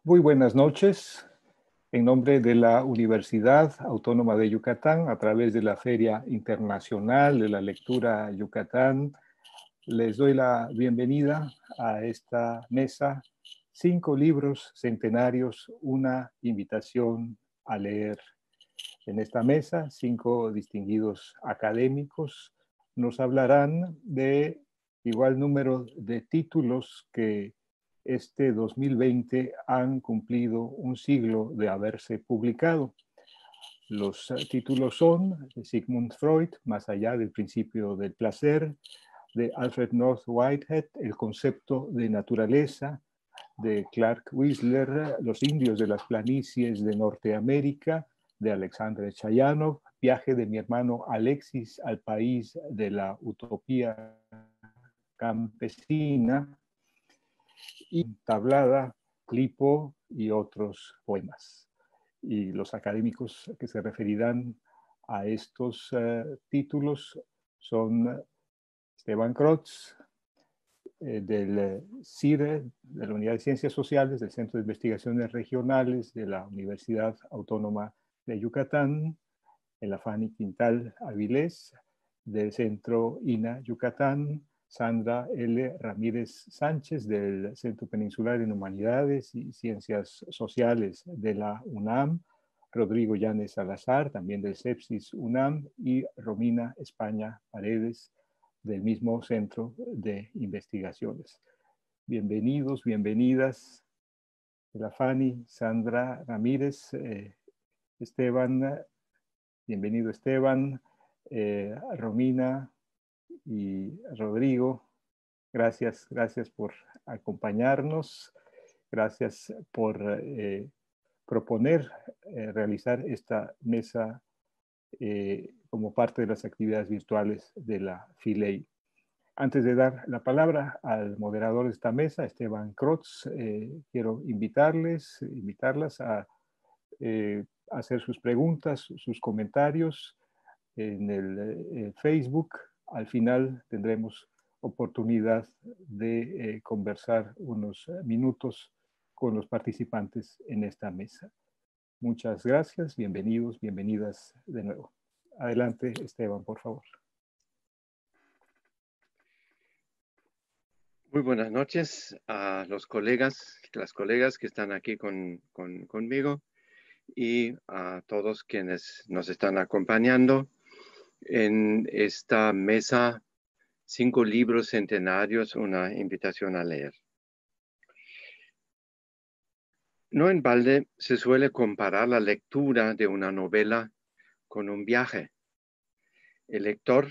Muy buenas noches. En nombre de la Universidad Autónoma de Yucatán, a través de la Feria Internacional de la Lectura Yucatán, les doy la bienvenida a esta mesa, 5 libros centenarios, una invitación a leer. En esta mesa, 5 distinguidos académicos nos hablarán de igual número de títulos que este 2020 han cumplido un siglo de haberse publicado. Los títulos son de Sigmund Freud, Más allá del principio del placer, de Alfred North Whitehead, El concepto de naturaleza, de Clark Wiesler, Los indios de las planicies de Norteamérica, de Alexander Chayanov, Viaje de mi hermano Alexis al país de la utopía campesina, y Tablada, Clipo y otros poemas. Y los académicos que se referirán a estos títulos son Esteban Krotz, del CIRE, de la Unidad de Ciencias Sociales, del Centro de Investigaciones Regionales de la Universidad Autónoma de Yucatán, Elafani Quintal Avilés, del Centro INA Yucatán, Sandra L. Ramírez Sánchez, del Centro Peninsular en Humanidades y Ciencias Sociales de la UNAM, Rodrigo Llanes Salazar, también del CEPSIS UNAM, y Romina España Paredes, del mismo Centro de Investigaciones. Bienvenidos, bienvenidas, Elafani, Sandra Ramírez, Esteban, bienvenido Esteban, Romina y Rodrigo. Gracias por acompañarnos. Gracias por proponer realizar esta mesa como parte de las actividades virtuales de la FILEI. Antes de dar la palabra al moderador de esta mesa, Esteban Krotz, quiero invitarlas a hacer sus preguntas, sus comentarios en el Facebook. Al final tendremos oportunidad de conversar unos minutos con los participantes en esta mesa. Muchas gracias, bienvenidos, bienvenidas de nuevo. Adelante, Esteban, por favor. Muy buenas noches a los colegas, las colegas que están aquí conmigo y a todos quienes nos están acompañando en esta mesa 5 libros centenarios, una invitación a leer. No en balde se suele comparar la lectura de una novela con un viaje. El lector,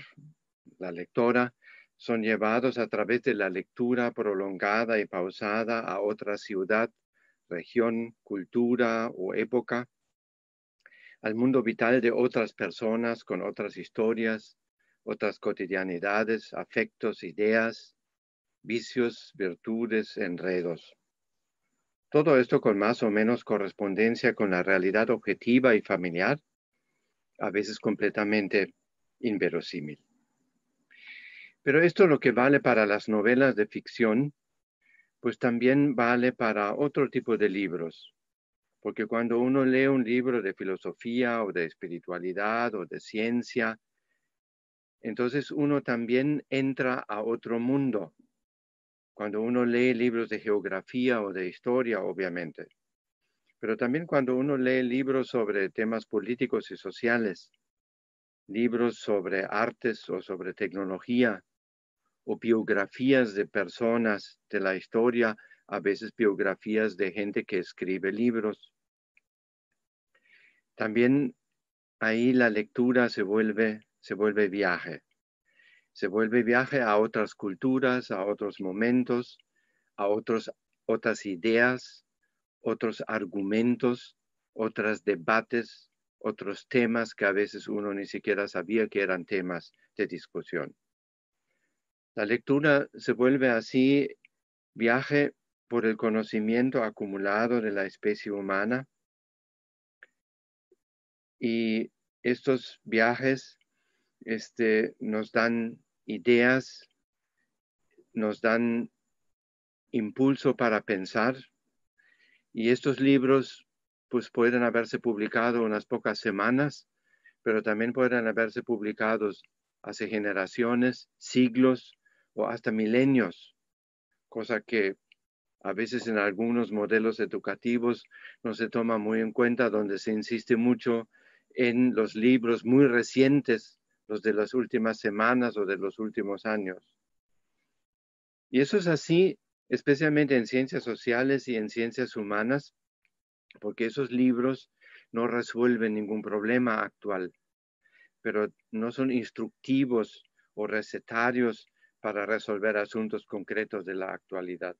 la lectora, son llevados a través de la lectura prolongada y pausada a otra ciudad, región, cultura o época, al mundo vital de otras personas con otras historias, otras cotidianidades, afectos, ideas, vicios, virtudes, enredos. Todo esto con más o menos correspondencia con la realidad objetiva y familiar, a veces completamente inverosímil. Pero esto lo que vale para las novelas de ficción, pues también vale para otro tipo de libros. Porque cuando uno lee un libro de filosofía o de espiritualidad o de ciencia, entonces uno también entra a otro mundo. Cuando uno lee libros de geografía o de historia, obviamente. Pero también cuando uno lee libros sobre temas políticos y sociales, libros sobre artes o sobre tecnología, o biografías de personas de la historia, a veces biografías de gente que escribe libros. También ahí la lectura se vuelve viaje. Se vuelve viaje a otras culturas, a otros momentos, a otras ideas, otros argumentos, otros debates, otros temas que a veces uno ni siquiera sabía que eran temas de discusión. La lectura se vuelve así viaje por el conocimiento acumulado de la especie humana, y estos viajes nos dan ideas, nos dan impulso para pensar Y estos libros pues pueden haberse publicado unas pocas semanas, pero también pueden haberse publicados hace generaciones, siglos o hasta milenios, cosa que a veces en algunos modelos educativos no se toma muy en cuenta, donde se insiste mucho en los libros muy recientes, los de las últimas semanas o de los últimos años. Y eso es así, especialmente en ciencias sociales y en ciencias humanas, porque esos libros no resuelven ningún problema actual, pero no son instructivos o recetarios para resolver asuntos concretos de la actualidad.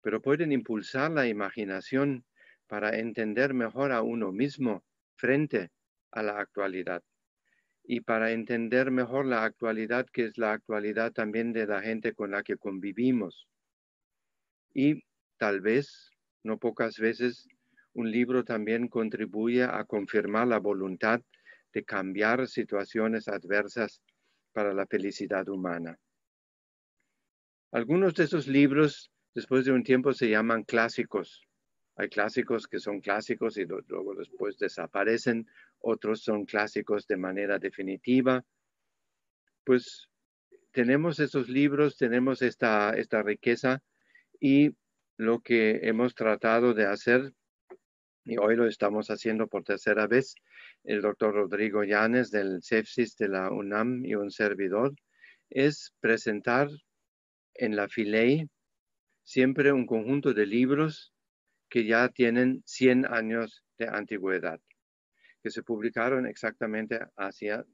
Pero pueden impulsar la imaginación para entender mejor a uno mismo frente a la actualidad y para entender mejor la actualidad, que es la actualidad también de la gente con la que convivimos. Y tal vez, no pocas veces, un libro también contribuye a confirmar la voluntad de cambiar situaciones adversas para la felicidad humana. Algunos de esos libros, después de un tiempo, se llaman clásicos. Hay clásicos que son clásicos y luego después desaparecen. Otros son clásicos de manera definitiva. Pues tenemos esos libros, tenemos esta riqueza, y lo que hemos tratado de hacer, y hoy lo estamos haciendo por tercera vez, el doctor Rodrigo Llanes del CEFSIS de la UNAM y un servidor, es presentar en la Filey siempre un conjunto de libros que ya tienen 100 años de antigüedad, que se publicaron exactamente hace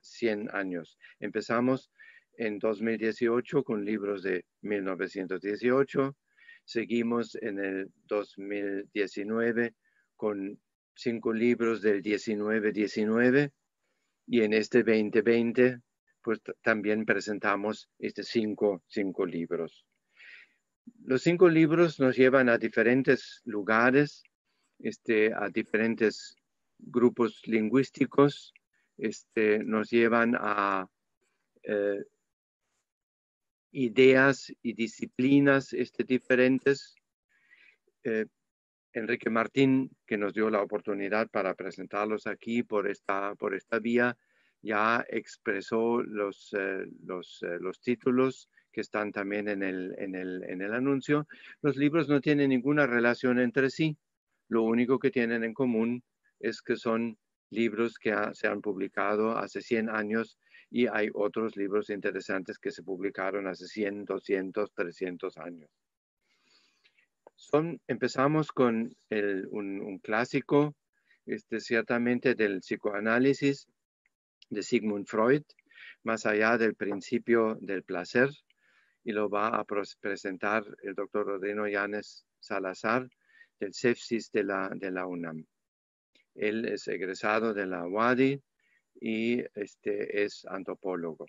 100 años. Empezamos en 2018 con libros de 1918, seguimos en el 2019 con 5 libros del 1919 y en este 2020 pues también presentamos cinco libros. Los 5 libros nos llevan a diferentes lugares, a diferentes grupos lingüísticos, nos llevan a ideas y disciplinas diferentes. Enrique Martín, que nos dio la oportunidad para presentarlos aquí por esta vía, ya expresó los títulos que están también en el anuncio. Los libros no tienen ninguna relación entre sí. Lo único que tienen en común es que son libros que se han publicado hace 100 años y hay otros libros interesantes que se publicaron hace 100, 200, 300 años. Empezamos con un clásico, ciertamente del psicoanálisis de Sigmund Freud, Más allá del principio del placer, y lo va a presentar el doctor Rodrigo Llanes Salazar del CEFSIS de la UNAM. Él es egresado de la UADY y es antropólogo.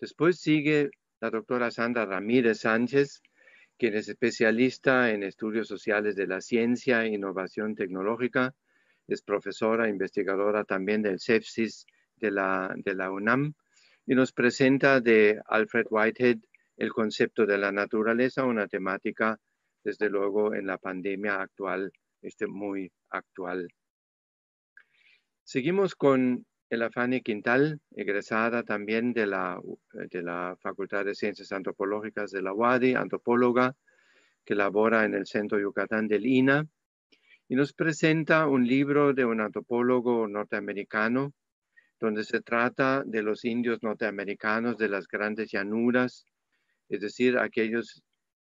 Después sigue la doctora Sandra Ramírez Sánchez, quien es especialista en estudios sociales de la ciencia e innovación tecnológica, es profesora e investigadora también del CEFSIS de la UNAM, y nos presenta de Alfred Whitehead el concepto de la naturaleza, una temática, desde luego, en la pandemia actual, muy actual. Seguimos con Elafania Quintal, egresada también de la Facultad de Ciencias Antropológicas de la UADY, antropóloga, que labora en el Centro Yucatán del INA, y nos presenta un libro de un antropólogo norteamericano, donde se trata de los indios norteamericanos de las grandes llanuras, es decir, aquellos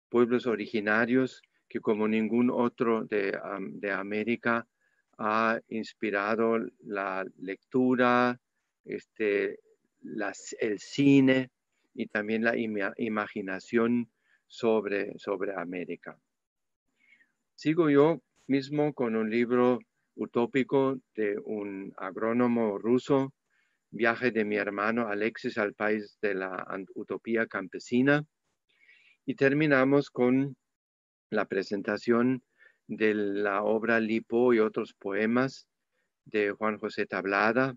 pueblos originarios que como ningún otro de América ha inspirado la lectura, el cine y también la imaginación sobre América. Sigo yo mismo con un libro utópico de un agrónomo ruso, Viaje de mi hermano Alexis al país de la utopía campesina, y terminamos con la presentación de la obra Lipo y otros poemas de Juan José Tablada,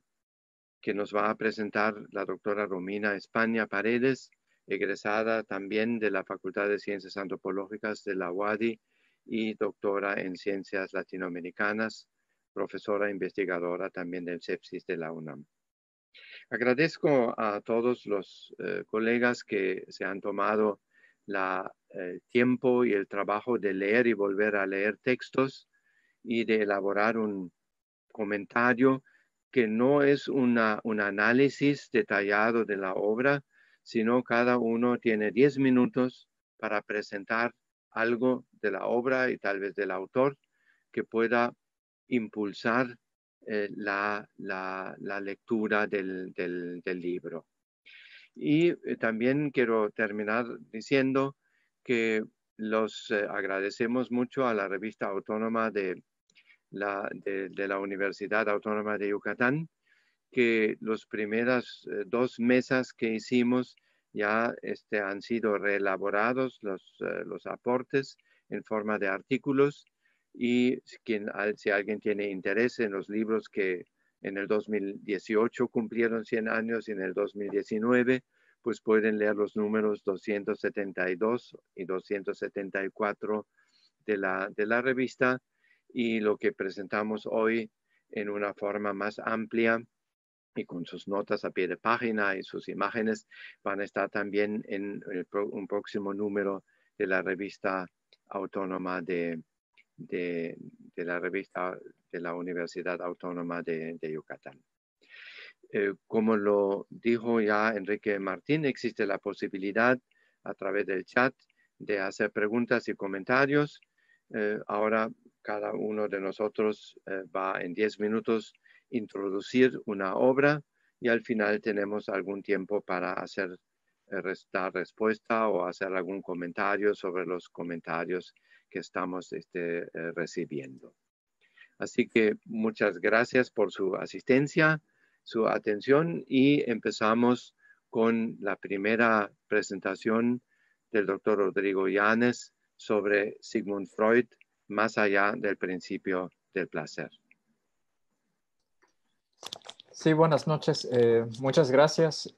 que nos va a presentar la doctora Romina España Paredes egresada también de la Facultad de Ciencias Antropológicas de la UADY y doctora en Ciencias Latinoamericanas, profesora investigadora también del CEPSIS de la UNAM. Agradezco a todos los colegas que se han tomado el tiempo y el trabajo de leer y volver a leer textos y de elaborar un comentario que no es un análisis detallado de la obra, sino cada uno tiene 10 minutos para presentar algo de la obra y tal vez del autor que pueda impulsar la lectura del libro. Y también quiero terminar diciendo que los agradecemos mucho a la revista autónoma de la Universidad Autónoma de Yucatán, que las primeras 2 mesas que hicimos ya han sido reelaborados los aportes en forma de artículos, y si alguien tiene interés en los libros que en el 2018 cumplieron 100 años y en el 2019, pues pueden leer los números 272 y 274 de la revista, y lo que presentamos hoy en una forma más amplia y con sus notas a pie de página y sus imágenes van a estar también en un próximo número de la revista autónoma de la revista de la Universidad Autónoma de Yucatán. Como lo dijo ya Enrique Martín, existe la posibilidad a través del chat de hacer preguntas y comentarios. Ahora cada uno de nosotros va en 10 minutos introducir una obra y al final tenemos algún tiempo para dar respuesta o hacer algún comentario sobre los comentarios que estamos recibiendo. Así que muchas gracias por su asistencia, su atención, y empezamos con la primera presentación del doctor Rodrigo Yanes sobre Sigmund Freud, más allá del principio del placer. Sí, buenas noches. Muchas gracias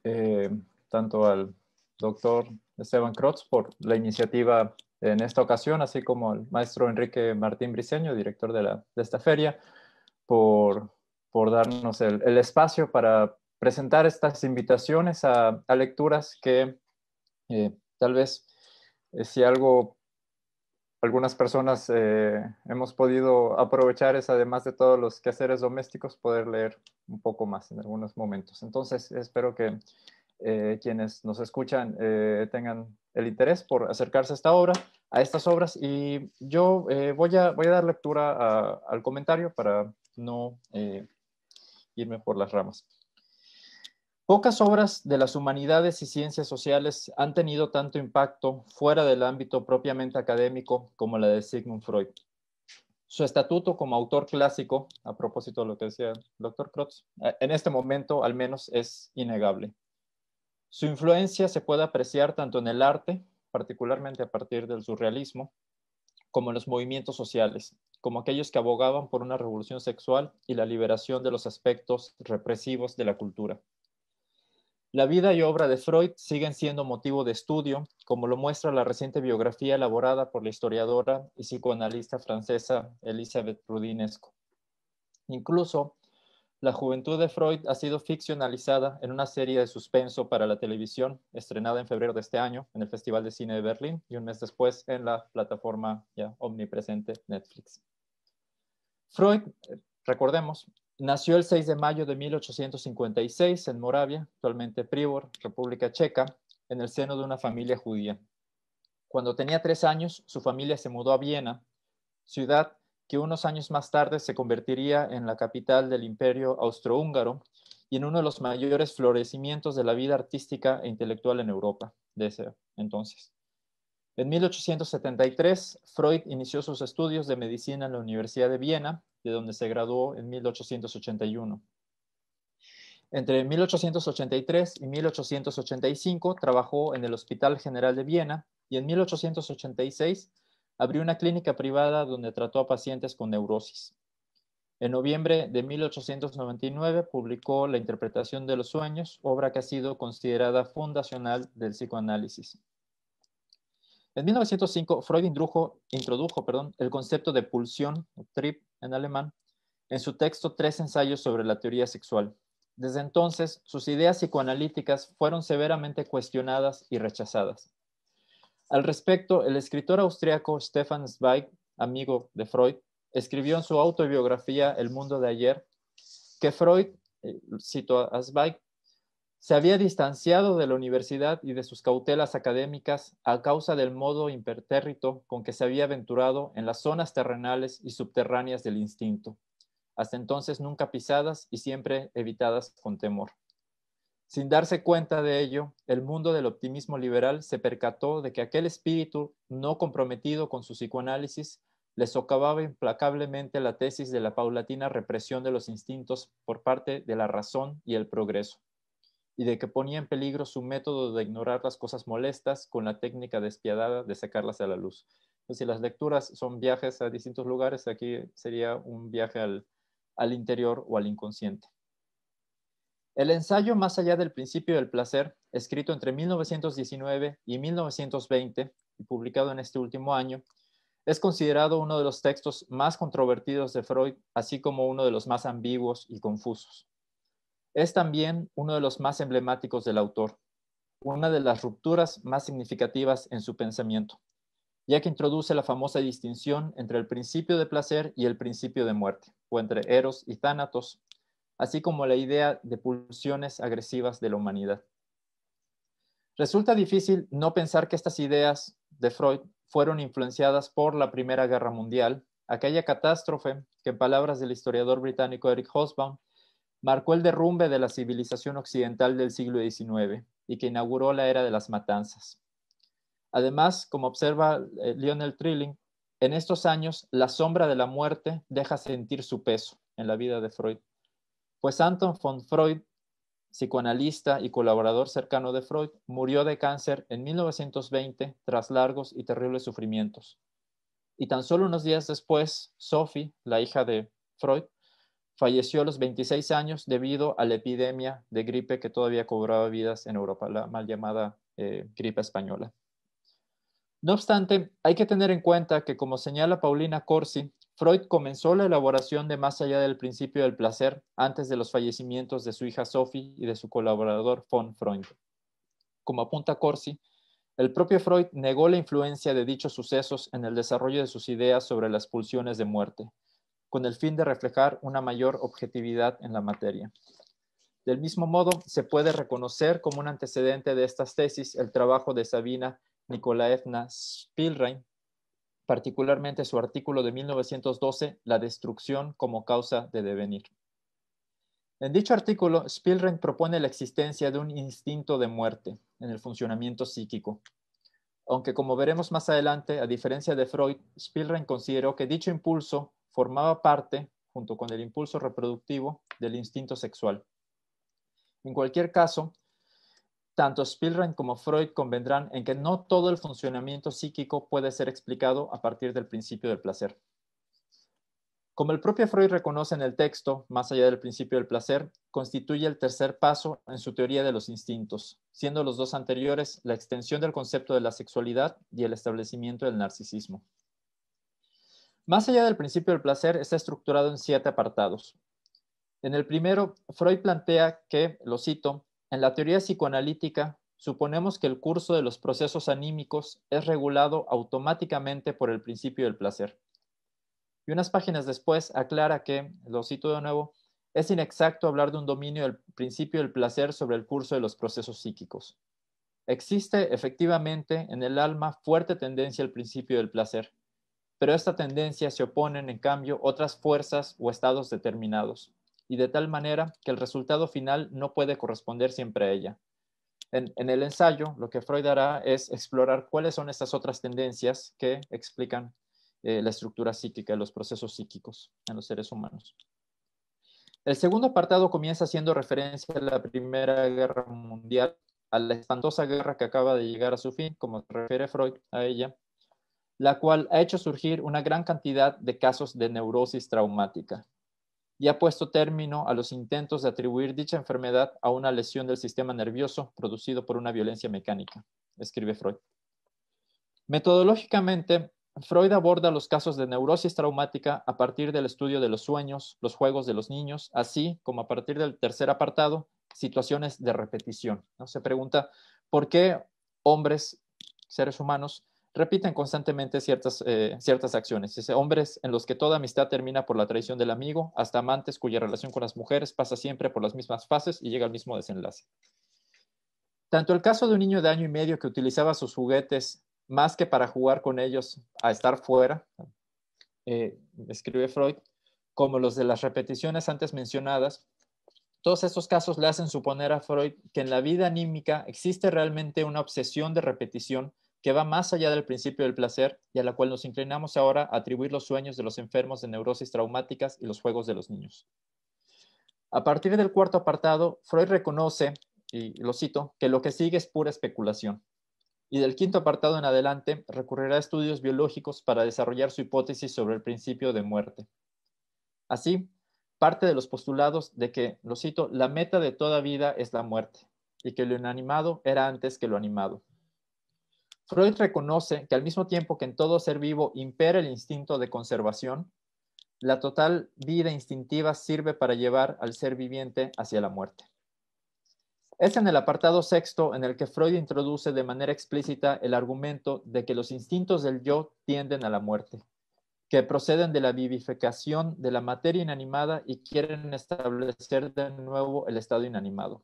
tanto al doctor Esteban Krotz por la iniciativa en esta ocasión, así como al maestro Enrique Martín Briceño, director de esta feria, por darnos el espacio para presentar estas invitaciones a lecturas que tal vez si algunas personas hemos podido aprovechar es, además de todos los quehaceres domésticos, poder leer un poco más en algunos momentos. Entonces, espero que quienes nos escuchan tengan el interés por acercarse a estas obras, y yo voy a dar lectura al comentario para no irme por las ramas. Pocas obras de las humanidades y ciencias sociales han tenido tanto impacto fuera del ámbito propiamente académico como la de Sigmund Freud. Su estatuto como autor clásico, a propósito de lo que decía el doctor Krotz, en este momento al menos es innegable. Su influencia se puede apreciar tanto en el arte, particularmente a partir del surrealismo, como en los movimientos sociales, como aquellos que abogaban por una revolución sexual y la liberación de los aspectos represivos de la cultura. La vida y obra de Freud siguen siendo motivo de estudio, como lo muestra la reciente biografía elaborada por la historiadora y psicoanalista francesa Elisabeth Roudinesco. Incluso, la juventud de Freud ha sido ficcionalizada en una serie de suspenso para la televisión, estrenada en febrero de este año en el Festival de Cine de Berlín y un mes después en la plataforma ya omnipresente Netflix. Freud, recordemos, nació el 6 de mayo de 1856 en Moravia, actualmente Pribor, República Checa, en el seno de una familia judía. Cuando tenía 3 años, su familia se mudó a Viena, ciudad que unos años más tarde se convertiría en la capital del Imperio Austrohúngaro y en uno de los mayores florecimientos de la vida artística e intelectual en Europa de ese entonces. En 1873, Freud inició sus estudios de medicina en la Universidad de Viena, de donde se graduó en 1881. Entre 1883 y 1885 trabajó en el Hospital General de Viena y en 1886 abrió una clínica privada donde trató a pacientes con neurosis. En noviembre de 1899 publicó La interpretación de los sueños, obra que ha sido considerada fundacional del psicoanálisis. En 1905, Freud introdujo el concepto de pulsión, o Trieb en alemán, en su texto Tres ensayos sobre la teoría sexual. Desde entonces, sus ideas psicoanalíticas fueron severamente cuestionadas y rechazadas. Al respecto, el escritor austriaco Stefan Zweig, amigo de Freud, escribió en su autobiografía El mundo de ayer que Freud, cito a Zweig, se había distanciado de la universidad y de sus cautelas académicas a causa del modo impertérrito con que se había aventurado en las zonas terrenales y subterráneas del instinto, hasta entonces nunca pisadas y siempre evitadas con temor. Sin darse cuenta de ello, el mundo del optimismo liberal se percató de que aquel espíritu no comprometido con su psicoanálisis le socavaba implacablemente la tesis de la paulatina represión de los instintos por parte de la razón y el progreso, y de que ponía en peligro su método de ignorar las cosas molestas con la técnica despiadada de sacarlas a la luz. Entonces, si las lecturas son viajes a distintos lugares, aquí sería un viaje al interior o al inconsciente. El ensayo Más allá del principio del placer, escrito entre 1919 y 1920 y publicado en este último año, es considerado uno de los textos más controvertidos de Freud, así como uno de los más ambiguos y confusos. Es también uno de los más emblemáticos del autor, una de las rupturas más significativas en su pensamiento, ya que introduce la famosa distinción entre el principio de placer y el principio de muerte, o entre eros y tánatos, así como la idea de pulsiones agresivas de la humanidad. Resulta difícil no pensar que estas ideas de Freud fueron influenciadas por la Primera Guerra Mundial, aquella catástrofe que, en palabras del historiador británico Eric Hobsbawm, marcó el derrumbe de la civilización occidental del siglo XIX y que inauguró la era de las matanzas. Además, como observa Lionel Trilling, en estos años la sombra de la muerte deja sentir su peso en la vida de Freud, pues Anton von Freud, psicoanalista y colaborador cercano de Freud, murió de cáncer en 1920 tras largos y terribles sufrimientos. Y tan solo unos días después, Sophie, la hija de Freud, falleció a los 26 años debido a la epidemia de gripe que todavía cobraba vidas en Europa, la mal llamada gripe española. No obstante, hay que tener en cuenta que, como señala Paulina Corsi, Freud comenzó la elaboración de Más allá del principio del placer antes de los fallecimientos de su hija Sophie y de su colaborador von Freud. Como apunta Corsi, el propio Freud negó la influencia de dichos sucesos en el desarrollo de sus ideas sobre las pulsiones de muerte, con el fin de reflejar una mayor objetividad en la materia. Del mismo modo, se puede reconocer como un antecedente de estas tesis el trabajo de Sabina Nikolaevna Spielrein, particularmente su artículo de 1912, La destrucción como causa de devenir. En dicho artículo, Spielrein propone la existencia de un instinto de muerte en el funcionamiento psíquico, aunque, como veremos más adelante, a diferencia de Freud, Spielrein consideró que dicho impulso formaba parte, junto con el impulso reproductivo, del instinto sexual. En cualquier caso, tanto Spielrein como Freud convendrán en que no todo el funcionamiento psíquico puede ser explicado a partir del principio del placer. Como el propio Freud reconoce en el texto, Más allá del principio del placer, constituye el tercer paso en su teoría de los instintos, siendo los dos anteriores la extensión del concepto de la sexualidad y el establecimiento del narcisismo. Más allá del principio del placer está estructurado en 7 apartados. En el primero, Freud plantea que, lo cito, en la teoría psicoanalítica suponemos que el curso de los procesos anímicos es regulado automáticamente por el principio del placer. Y unas páginas después aclara que, lo cito de nuevo, es inexacto hablar de un dominio del principio del placer sobre el curso de los procesos psíquicos. Existe efectivamente en el alma fuerte tendencia al principio del placer, pero a esta tendencia se oponen, en cambio, otras fuerzas o estados determinados, y de tal manera que el resultado final no puede corresponder siempre a ella. En el ensayo, lo que Freud hará es explorar cuáles son estas otras tendencias que explican la estructura psíquica, los procesos psíquicos en los seres humanos. El segundo apartado comienza haciendo referencia a la Primera Guerra Mundial, a la espantosa guerra que acaba de llegar a su fin, como se refiere Freud a ella, la cual ha hecho surgir una gran cantidad de casos de neurosis traumática. y ha puesto término a los intentos de atribuir dicha enfermedad a una lesión del sistema nervioso producido por una violencia mecánica, escribe Freud. Metodológicamente, Freud aborda los casos de neurosis traumática a partir del estudio de los sueños, los juegos de los niños, así como a partir del tercer apartado, situaciones de repetición, ¿no? Se pregunta por qué hombres, seres humanos, repiten constantemente ciertas acciones. Dice, hombres en los que toda amistad termina por la traición del amigo, hasta amantes cuya relación con las mujeres pasa siempre por las mismas fases y llega al mismo desenlace. Tanto el caso de un niño de 1 año y medio que utilizaba sus juguetes más que para jugar con ellos a estar fuera, escribe Freud, como los de las repeticiones antes mencionadas, todos estos casos le hacen suponer a Freud que en la vida anímica existe realmente una obsesión de repetición que va más allá del principio del placer y a la cual nos inclinamos ahora a atribuir los sueños de los enfermos de neurosis traumáticas y los juegos de los niños. A partir del cuarto apartado, Freud reconoce, y lo cito, que lo que sigue es pura especulación. Y del quinto apartado en adelante recurrirá a estudios biológicos para desarrollar su hipótesis sobre el principio de muerte. Así, parte de los postulados de que, lo cito, la meta de toda vida es la muerte y que lo inanimado era antes que lo animado. Freud reconoce que al mismo tiempo que en todo ser vivo impera el instinto de conservación, la total vida instintiva sirve para llevar al ser viviente hacia la muerte. Es en el apartado sexto en el que Freud introduce de manera explícita el argumento de que los instintos del yo tienden a la muerte, que proceden de la vivificación de la materia inanimada y quieren establecer de nuevo el estado inanimado.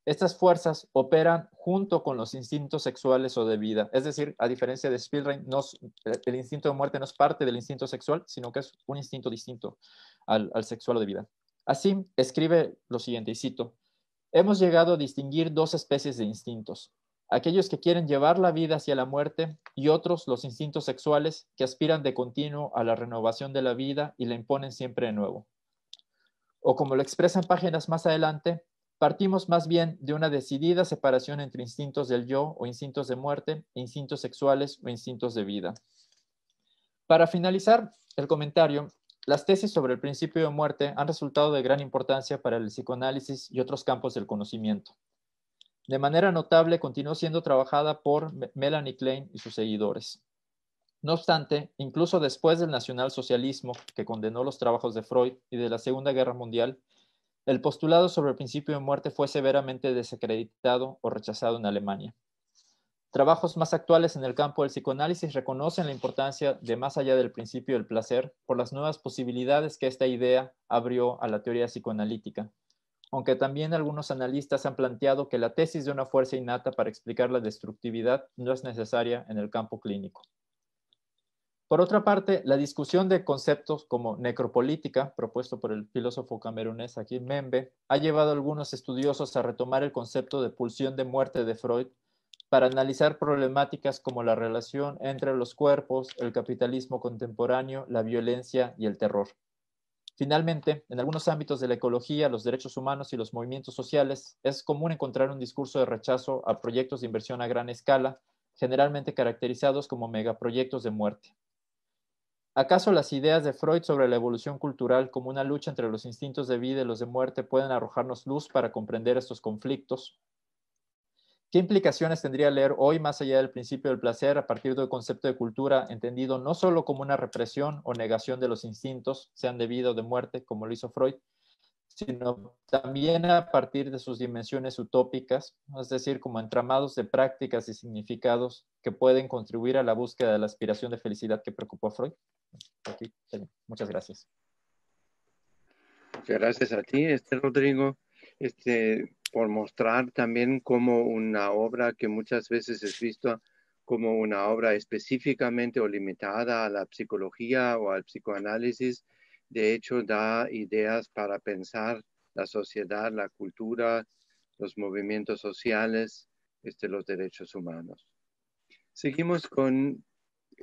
Estas fuerzas operan junto con los instintos sexuales o de vida, es decir, a diferencia de Spielrein, el instinto de muerte no es parte del instinto sexual, sino que es un instinto distinto al sexual o de vida. Así, escribe lo siguiente, y cito, hemos llegado a distinguir dos especies de instintos, aquellos que quieren llevar la vida hacia la muerte y otros, los instintos sexuales, que aspiran de continuo a la renovación de la vida y la imponen siempre de nuevo. O como lo expresan páginas más adelante, partimos más bien de una decidida separación entre instintos del yo o instintos de muerte e instintos sexuales o instintos de vida. Para finalizar el comentario, las tesis sobre el principio de muerte han resultado de gran importancia para el psicoanálisis y otros campos del conocimiento. De manera notable, continuó siendo trabajada por Melanie Klein y sus seguidores. No obstante, incluso después del nacionalsocialismo, que condenó los trabajos de Freud, y de la Segunda Guerra Mundial, el postulado sobre el principio de muerte fue severamente desacreditado o rechazado en Alemania. Trabajos más actuales en el campo del psicoanálisis reconocen la importancia de más allá del principio del placer por las nuevas posibilidades que esta idea abrió a la teoría psicoanalítica, aunque también algunos analistas han planteado que la tesis de una fuerza innata para explicar la destructividad no es necesaria en el campo clínico. Por otra parte, la discusión de conceptos como necropolítica, propuesto por el filósofo camerunés Hakim Membe, ha llevado a algunos estudiosos a retomar el concepto de pulsión de muerte de Freud para analizar problemáticas como la relación entre los cuerpos, el capitalismo contemporáneo, la violencia y el terror. Finalmente, en algunos ámbitos de la ecología, los derechos humanos y los movimientos sociales, es común encontrar un discurso de rechazo a proyectos de inversión a gran escala, generalmente caracterizados como megaproyectos de muerte. ¿Acaso las ideas de Freud sobre la evolución cultural como una lucha entre los instintos de vida y los de muerte pueden arrojarnos luz para comprender estos conflictos? ¿Qué implicaciones tendría leer hoy más allá del principio del placer a partir del concepto de cultura entendido no solo como una represión o negación de los instintos, sean de vida o de muerte, como lo hizo Freud, sino también a partir de sus dimensiones utópicas, es decir, como entramados de prácticas y significados que pueden contribuir a la búsqueda de la aspiración de felicidad que preocupó a Freud? Aquí, muchas gracias. Muchas gracias a ti, Rodrigo, por mostrar también como una obra que muchas veces es vista como una obra específicamente o limitada a la psicología o al psicoanálisis. De hecho, da ideas para pensar la sociedad, la cultura, los movimientos sociales, los derechos humanos. Seguimos con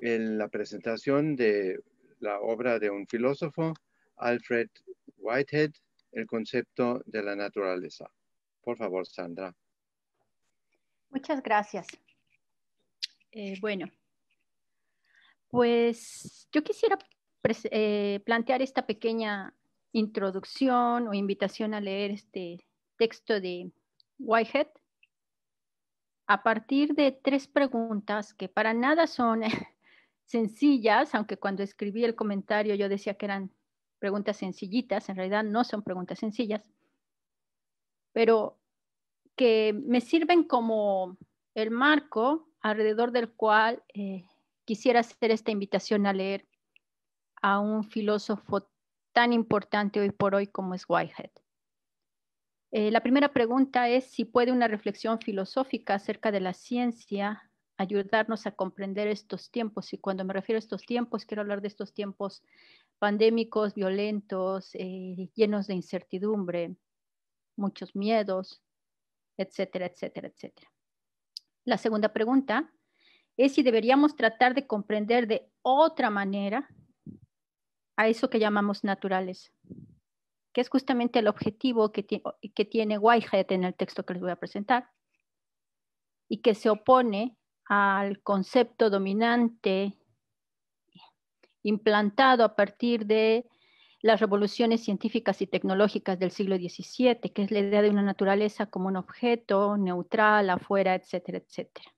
la presentación de la obra de un filósofo, Alfred Whitehead, el concepto de la naturaleza. Por favor, Sandra. Muchas gracias. Bueno, pues yo quisiera plantear esta pequeña introducción o invitación a leer este texto de Whitehead a partir de 3 preguntas que para nada son sencillas, aunque cuando escribí el comentario yo decía que eran preguntas sencillitas, en realidad no son preguntas sencillas, pero que me sirven como el marco alrededor del cual quisiera hacer esta invitación a leer a un filósofo tan importante hoy por hoy como es Whitehead. La primera pregunta es si puede una reflexión filosófica acerca de la ciencia ayudarnos a comprender estos tiempos. Y cuando me refiero a estos tiempos, quiero hablar de estos tiempos pandémicos, violentos, llenos de incertidumbre, muchos miedos, etcétera, etcétera, etcétera. La segunda pregunta es si deberíamos tratar de comprender de otra manera a eso que llamamos naturaleza, que es justamente el objetivo que tiene Whitehead en el texto que les voy a presentar, y que se opone al concepto dominante implantado a partir de las revoluciones científicas y tecnológicas del siglo XVII, que es la idea de una naturaleza como un objeto neutral, afuera, etcétera, etcétera.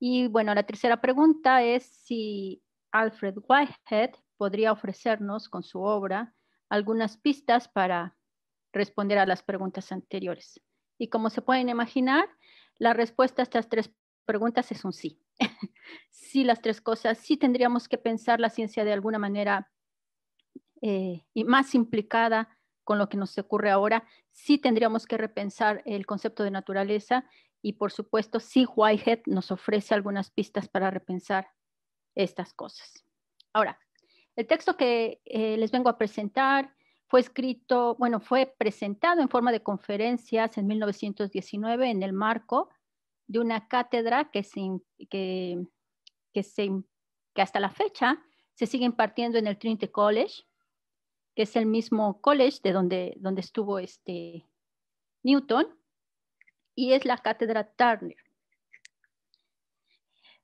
Y bueno, la tercera pregunta es si Alfred Whitehead podría ofrecernos con su obra algunas pistas para responder a las preguntas anteriores. Y como se pueden imaginar, la respuesta a estas 3 preguntas es un sí. Sí, las 3 cosas. Sí tendríamos que pensar la ciencia de alguna manera y más implicada con lo que nos ocurre ahora. Sí tendríamos que repensar el concepto de naturaleza y, por supuesto, sí Whitehead nos ofrece algunas pistas para repensar estas cosas. Ahora, el texto que les vengo a presentar fue presentado en forma de conferencias en 1919 en el marco de una cátedra que hasta la fecha se sigue impartiendo en el Trinity College, que es el mismo college de donde estuvo Newton, y es la cátedra Turner.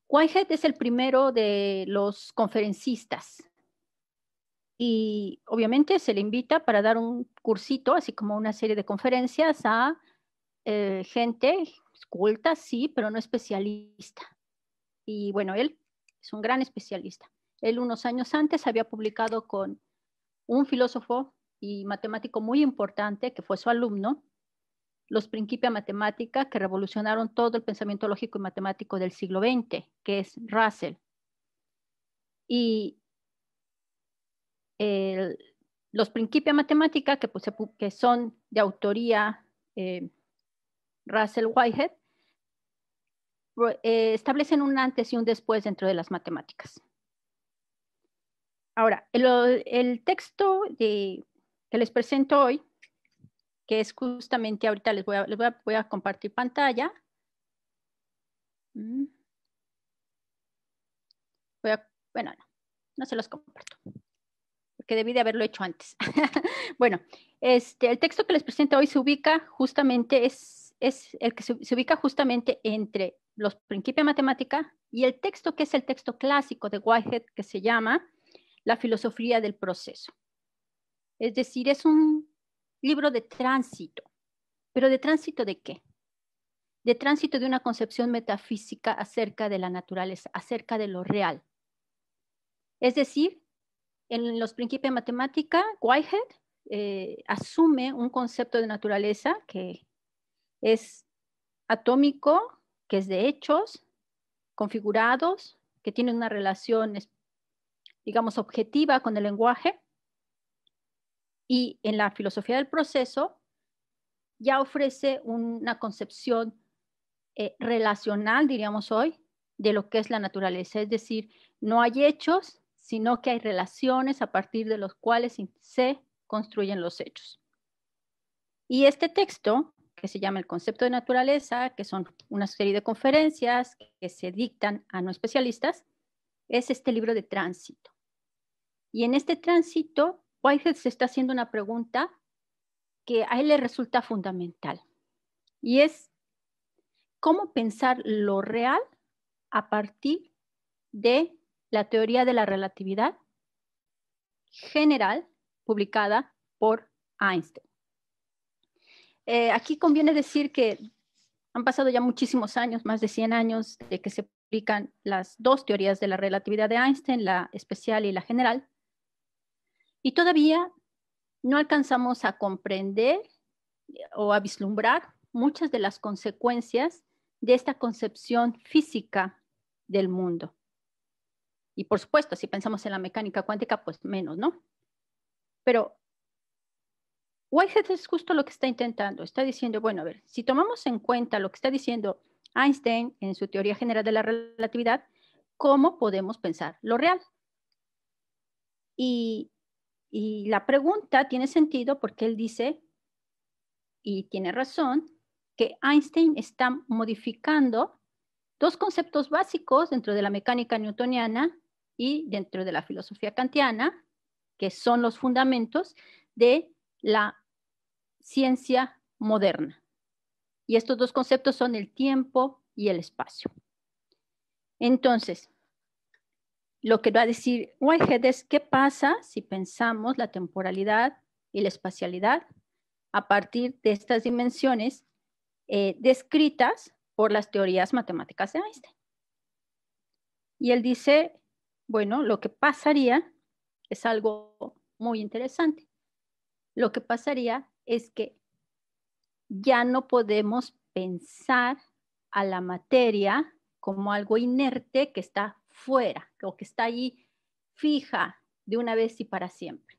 Whitehead es el primero de los conferencistas y obviamente se le invita para dar un cursito, así como una serie de conferencias a gente culta, sí, pero no especialista. Y bueno, él es un gran especialista. Él unos años antes había publicado con un filósofo y matemático muy importante, que fue su alumno, los Principia Mathematica, que revolucionaron todo el pensamiento lógico y matemático del siglo XX, que es Russell. Y los Principia Mathematica, que son de autoría Russell Whitehead, establecen un antes y un después dentro de las matemáticas. Ahora, el texto que les presento hoy, que es justamente ahorita voy a compartir pantalla. Bueno, no se los comparto, porque debí de haberlo hecho antes. Bueno, el texto que les presento hoy se ubica justamente, es el que se ubica justamente entre los Principia Mathematica y el texto que es el texto clásico de Whitehead, que se llama La filosofía del proceso. Es decir, es un libro de tránsito. ¿Pero de tránsito de qué? De tránsito de una concepción metafísica acerca de la naturaleza, acerca de lo real. Es decir, en los Principia Mathematica, Whitehead asume un concepto de naturaleza que es atómico, que es de hechos configurados, que tiene una relación, digamos, objetiva con el lenguaje. Y en la filosofía del proceso ya ofrece una concepción relacional, diríamos hoy, de lo que es la naturaleza. Es decir, no hay hechos, sino que hay relaciones a partir de los cuales se construyen los hechos. Y este texto, que se llama El concepto de naturaleza, que son una serie de conferencias que se dictan a no especialistas, es este libro de tránsito. Y en este tránsito, Whitehead se está haciendo una pregunta que a él le resulta fundamental. Y es, ¿cómo pensar lo real a partir de la teoría de la relatividad general publicada por Einstein. Aquí conviene decir que han pasado ya muchísimos años, más de 100 años, de que se publican las dos teorías de la relatividad de Einstein, la especial y la general, y todavía no alcanzamos a comprender o a vislumbrar muchas de las consecuencias de esta concepción física del mundo. Y por supuesto, si pensamos en la mecánica cuántica, pues menos, ¿no? Pero Whitehead es justo lo que está intentando. Está diciendo, bueno, a ver, si tomamos en cuenta lo que está diciendo Einstein en su teoría general de la relatividad, ¿cómo podemos pensar lo real? Y la pregunta tiene sentido porque él dice, y tiene razón, que Einstein está modificando dos conceptos básicos dentro de la mecánica newtoniana y dentro de la filosofía kantiana, que son los fundamentos de la ciencia moderna. Y estos dos conceptos son el tiempo y el espacio. Entonces, lo que va a decir Whitehead es qué pasa si pensamos la temporalidad y la espacialidad a partir de estas dimensiones descritas por las teorías matemáticas de Einstein. Y él dice, bueno, lo que pasaría es algo muy interesante. Lo que pasaría es que ya no podemos pensar a la materia como algo inerte que está fuera o que está ahí fija de una vez y para siempre.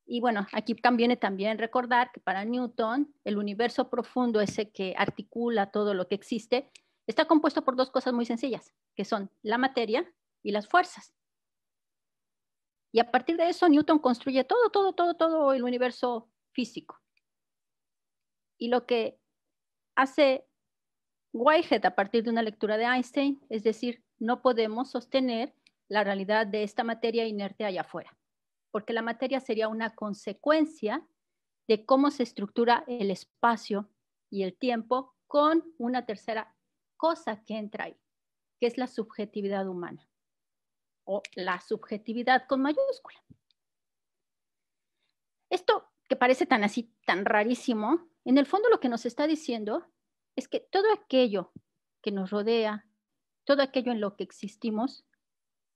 Y bueno, aquí conviene también recordar que para Newton el universo profundo, ese que articula todo lo que existe, está compuesto por dos cosas muy sencillas, que son la materia y las fuerzas. Y a partir de eso Newton construye todo el universo físico. Y lo que hace Whitehead a partir de una lectura de Einstein, es decir, no podemos sostener la realidad de esta materia inerte allá afuera, porque la materia sería una consecuencia de cómo se estructura el espacio y el tiempo con una tercera cosa que entra ahí, que es la subjetividad humana, o la subjetividad con mayúscula. Esto que parece tan así, tan rarísimo, en el fondo lo que nos está diciendo es que todo aquello que nos rodea, todo aquello en lo que existimos,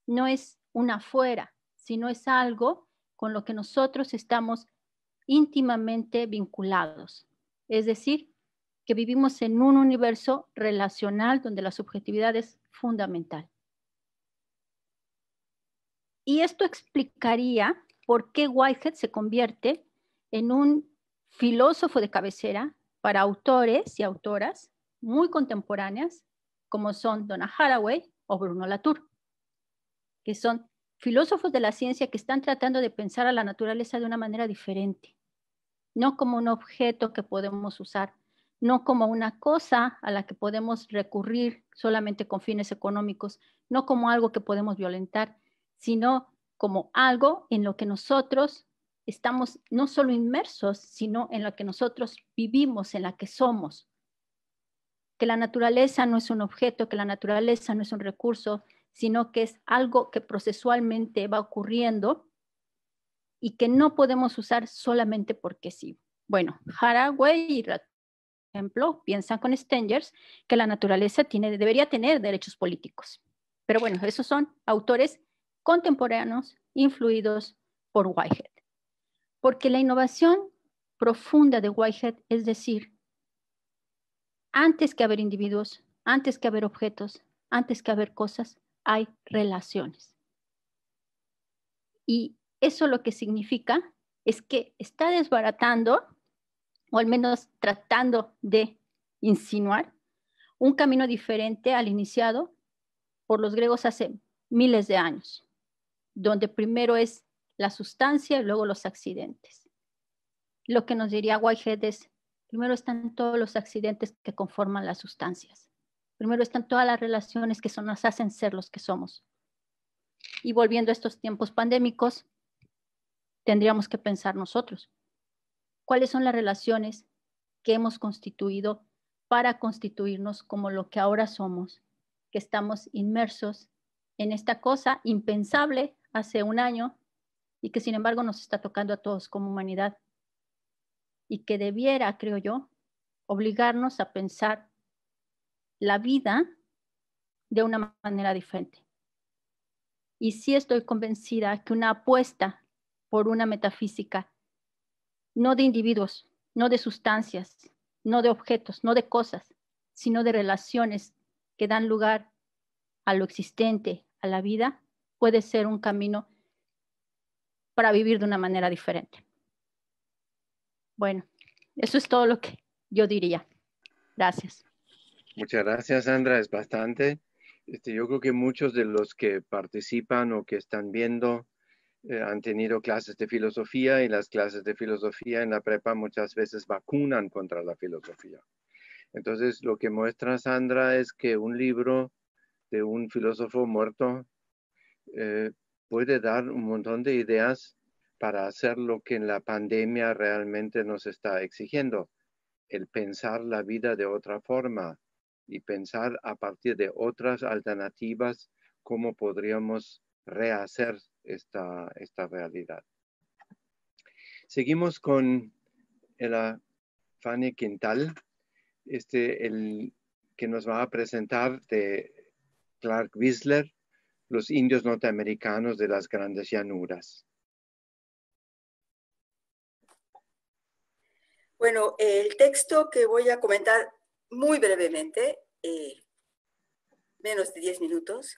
no es un afuera, sino es algo con lo que nosotros estamos íntimamente vinculados. Es decir, que vivimos en un universo relacional donde la subjetividad es fundamental. Y esto explicaría por qué Whitehead se convierte en un filósofo de cabecera para autores y autoras muy contemporáneas, como son Donna Haraway o Bruno Latour, que son filósofos de la ciencia que están tratando de pensar a la naturaleza de una manera diferente, no como un objeto que podemos usar, no como una cosa a la que podemos recurrir solamente con fines económicos, no como algo que podemos violentar, sino como algo en lo que nosotros estamos no solo inmersos, sino en lo que nosotros vivimos, en la que somos. Que la naturaleza no es un objeto, que la naturaleza no es un recurso, sino que es algo que procesualmente va ocurriendo y que no podemos usar solamente porque sí. Bueno, Haraway y por ejemplo, piensan con Stengers que la naturaleza debería tener derechos políticos. Pero bueno, esos son autores contemporáneos influidos por Whitehead. Porque la innovación profunda de Whitehead es decir, antes que haber individuos, antes que haber objetos, antes que haber cosas, hay relaciones. Y eso lo que significa es que está desbaratando, o al menos tratando de insinuar, un camino diferente al iniciado por los griegos hace miles de años, donde primero es la sustancia y luego los accidentes. Lo que nos diría Whitehead es, primero están todos los accidentes que conforman las sustancias. Primero están todas las relaciones que nos hacen ser los que somos. Y volviendo a estos tiempos pandémicos, tendríamos que pensar nosotros, ¿cuáles son las relaciones que hemos constituido para constituirnos como lo que ahora somos, que estamos inmersos en esta cosa impensable hace un año, y que sin embargo nos está tocando a todos como humanidad y que debiera, creo yo, obligarnos a pensar la vida de una manera diferente. Y sí estoy convencida que una apuesta por una metafísica, no de individuos, no de sustancias, no de objetos, no de cosas, sino de relaciones que dan lugar a lo existente, a la vida, puede ser un camino para vivir de una manera diferente. Bueno, eso es todo lo que yo diría. Gracias. Muchas gracias, Sandra. Es bastante. Yo creo que muchos de los que participan o que están viendo han tenido clases de filosofía, y las clases de filosofía en la prepa muchas veces vacunan contra la filosofía. Entonces, lo que muestra Sandra es que un libro de un filósofo muerto puede dar un montón de ideas para hacer lo que en la pandemia realmente nos está exigiendo, el pensar la vida de otra forma y pensar a partir de otras alternativas cómo podríamos rehacer esta realidad. Seguimos con Fanny Quintal, el que nos va a presentar de Clark Wissler, Los indios norteamericanos de las grandes llanuras. Bueno, el texto que voy a comentar muy brevemente, menos de 10 minutos,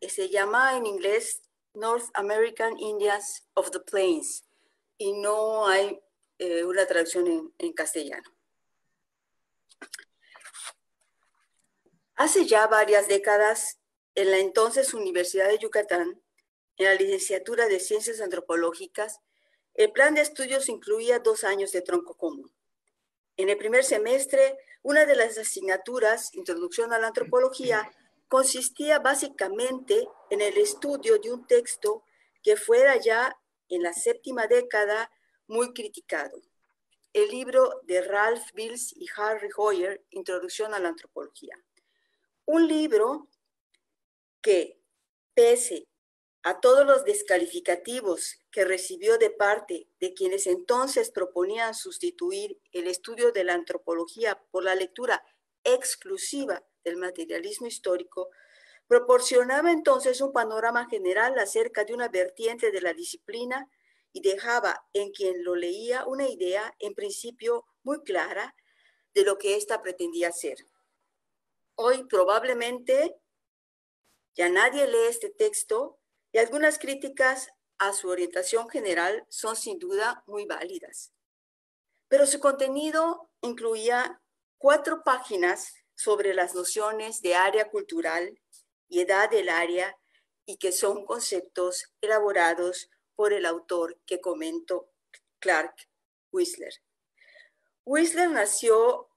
se llama en inglés North American Indians of the Plains, y no hay una traducción en castellano. Hace ya varias décadas, en la entonces Universidad de Yucatán, en la licenciatura de Ciencias Antropológicas, el plan de estudios incluía 2 años de tronco común. En el primer semestre, una de las asignaturas, Introducción a la Antropología, consistía básicamente en el estudio de un texto que fuera ya en la 7ª década muy criticado, el libro de Ralph Mills y Harry Hoyer, Introducción a la Antropología. Un libro que, pese a todos los descalificativos que recibió de parte de quienes entonces proponían sustituir el estudio de la antropología por la lectura exclusiva del materialismo histórico, proporcionaba entonces un panorama general acerca de una vertiente de la disciplina y dejaba en quien lo leía una idea, en principio, muy clara de lo que ésta pretendía ser. Hoy probablemente ya nadie lee este texto, y algunas críticas a su orientación general son sin duda muy válidas. Pero su contenido incluía 4 páginas sobre las nociones de área cultural y edad del área, y que son conceptos elaborados por el autor que comento, Clark Wissler. Wissler nació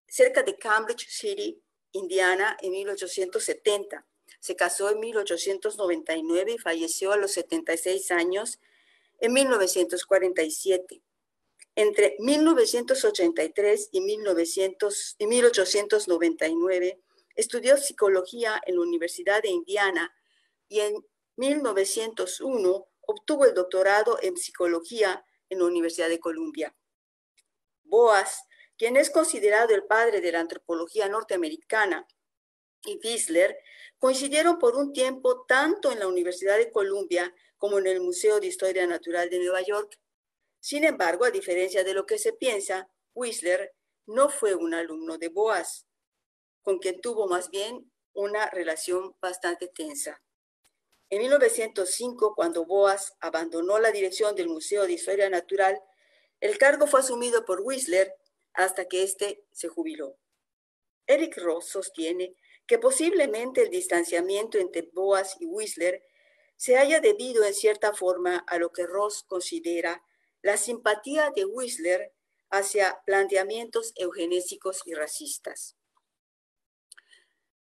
cerca de Cambridge City, Indiana, en 1870. Se casó en 1899 y falleció a los 76 años en 1947. Entre 1983 y 1899 estudió psicología en la Universidad de Indiana, y en 1901 obtuvo el doctorado en psicología en la Universidad de Columbia. Boas, quien es considerado el padre de la antropología norteamericana, y Wissler coincidieron por un tiempo tanto en la Universidad de Columbia como en el Museo de Historia Natural de Nueva York. Sin embargo, a diferencia de lo que se piensa, Wissler no fue un alumno de Boas, con quien tuvo más bien una relación bastante tensa. En 1905, cuando Boas abandonó la dirección del Museo de Historia Natural, el cargo fue asumido por Wissler hasta que éste se jubiló. Eric Ross sostiene que posiblemente el distanciamiento entre Boas y Wissler se haya debido en cierta forma a lo que Ross considera la simpatía de Wissler hacia planteamientos eugenésicos y racistas.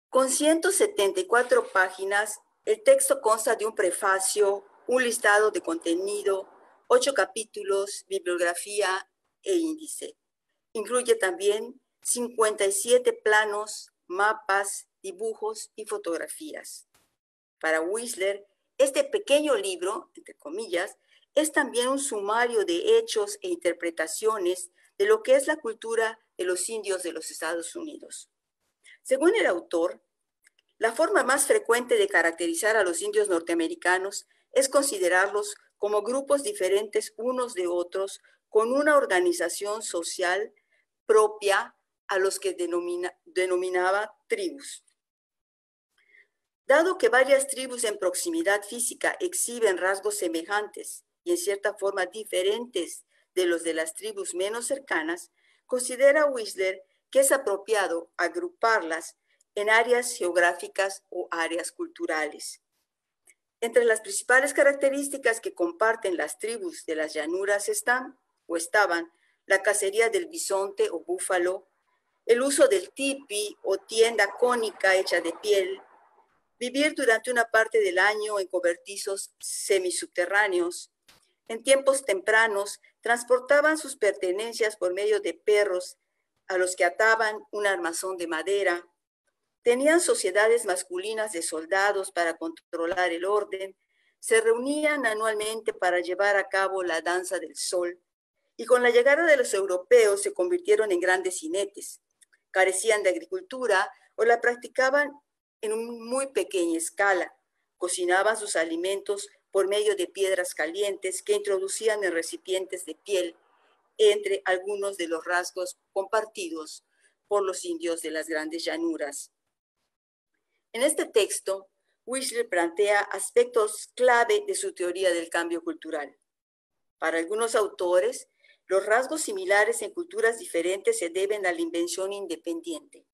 Con 174 páginas, el texto consta de un prefacio, un listado de contenido, 8 capítulos, bibliografía e índice. Incluye también 57 planos, mapas, dibujos y fotografías. Para Wissler, este pequeño libro, entre comillas, es también un sumario de hechos e interpretaciones de lo que es la cultura de los indios de los Estados Unidos. Según el autor, la forma más frecuente de caracterizar a los indios norteamericanos es considerarlos como grupos diferentes unos de otros, con una organización social propia a los que denominaba tribus. Dado que varias tribus en proximidad física exhiben rasgos semejantes y en cierta forma diferentes de los de las tribus menos cercanas, considera Wissler que es apropiado agruparlas en áreas geográficas o áreas culturales. Entre las principales características que comparten las tribus de las llanuras estaban la cacería del bisonte o búfalo, el uso del tipi o tienda cónica hecha de piel, vivir durante una parte del año en cobertizos semisubterráneos. En tiempos tempranos transportaban sus pertenencias por medio de perros a los que ataban un armazón de madera. Tenían sociedades masculinas de soldados para controlar el orden, se reunían anualmente para llevar a cabo la danza del sol, y con la llegada de los europeos se convirtieron en grandes jinetes. Carecían de agricultura o la practicaban en muy pequeña escala. Cocinaban sus alimentos por medio de piedras calientes que introducían en recipientes de piel, entre algunos de los rasgos compartidos por los indios de las grandes llanuras. En este texto, Wissler plantea aspectos clave de su teoría del cambio cultural. Para algunos autores, los rasgos similares en culturas diferentes se deben a la invención independiente.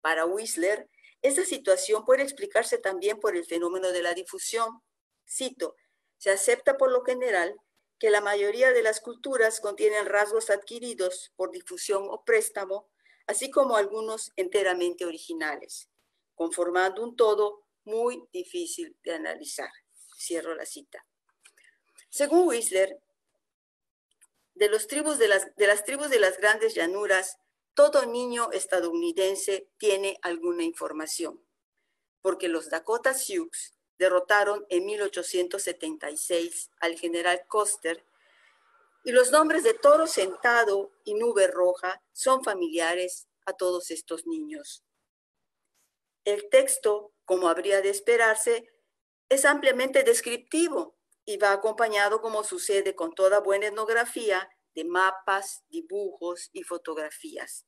Para Wissler, esta situación puede explicarse también por el fenómeno de la difusión. Cito, se acepta por lo general que la mayoría de las culturas contienen rasgos adquiridos por difusión o préstamo, así como algunos enteramente originales, conformando un todo muy difícil de analizar. Cierro la cita. Según Wissler, de las tribus de las grandes llanuras, todo niño estadounidense tiene alguna información, porque los Dakota Sioux derrotaron en 1876 al general Custer, y los nombres de Toro Sentado y Nube Roja son familiares a todos estos niños. El texto, como habría de esperarse, es ampliamente descriptivo y va acompañado, como sucede con toda buena etnografía, de mapas, dibujos y fotografías.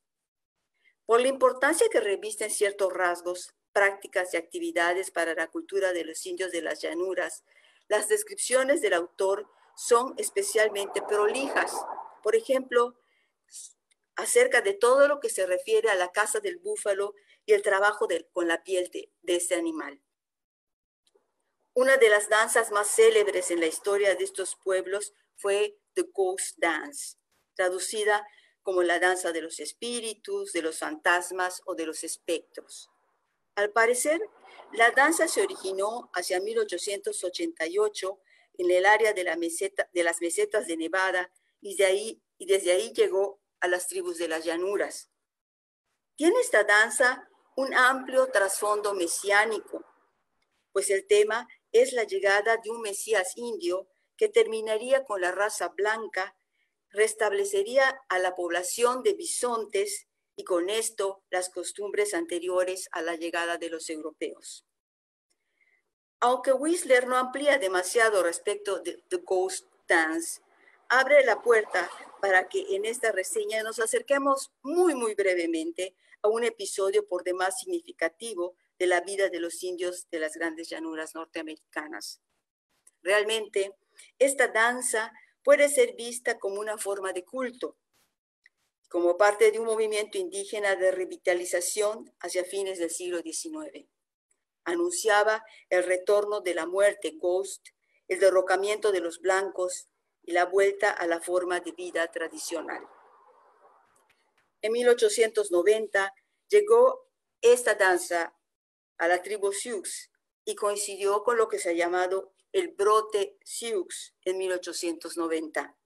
Por la importancia que revisten ciertos rasgos, prácticas y actividades para la cultura de los indios de las llanuras, las descripciones del autor son especialmente prolijas. Por ejemplo, acerca de todo lo que se refiere a la caza del búfalo y el trabajo con la piel de este animal. Una de las danzas más célebres en la historia de estos pueblos fue The Ghost Dance, traducida como la danza de los espíritus, de los fantasmas o de los espectros. Al parecer, la danza se originó hacia 1888 en el área de las mesetas de Nevada y desde ahí llegó a las tribus de las llanuras. Tiene esta danza un amplio trasfondo mesiánico, pues el tema es la llegada de un Mesías indio que terminaría con la raza blanca, restablecería a la población de bisontes y con esto las costumbres anteriores a la llegada de los europeos. Aunque Wissler no amplía demasiado respecto de The Ghost Dance, abre la puerta para que en esta reseña nos acerquemos muy brevemente a un episodio por demás significativo de la vida de los indios de las grandes llanuras norteamericanas. Realmente, esta danza puede ser vista como una forma de culto, como parte de un movimiento indígena de revitalización hacia fines del siglo XIX. Anunciaba el retorno de la muerte ghost, el derrocamiento de los blancos y la vuelta a la forma de vida tradicional. En 1890 llegó esta danza a la tribu Sioux y coincidió con lo que se ha llamado el brote Sioux en 1890.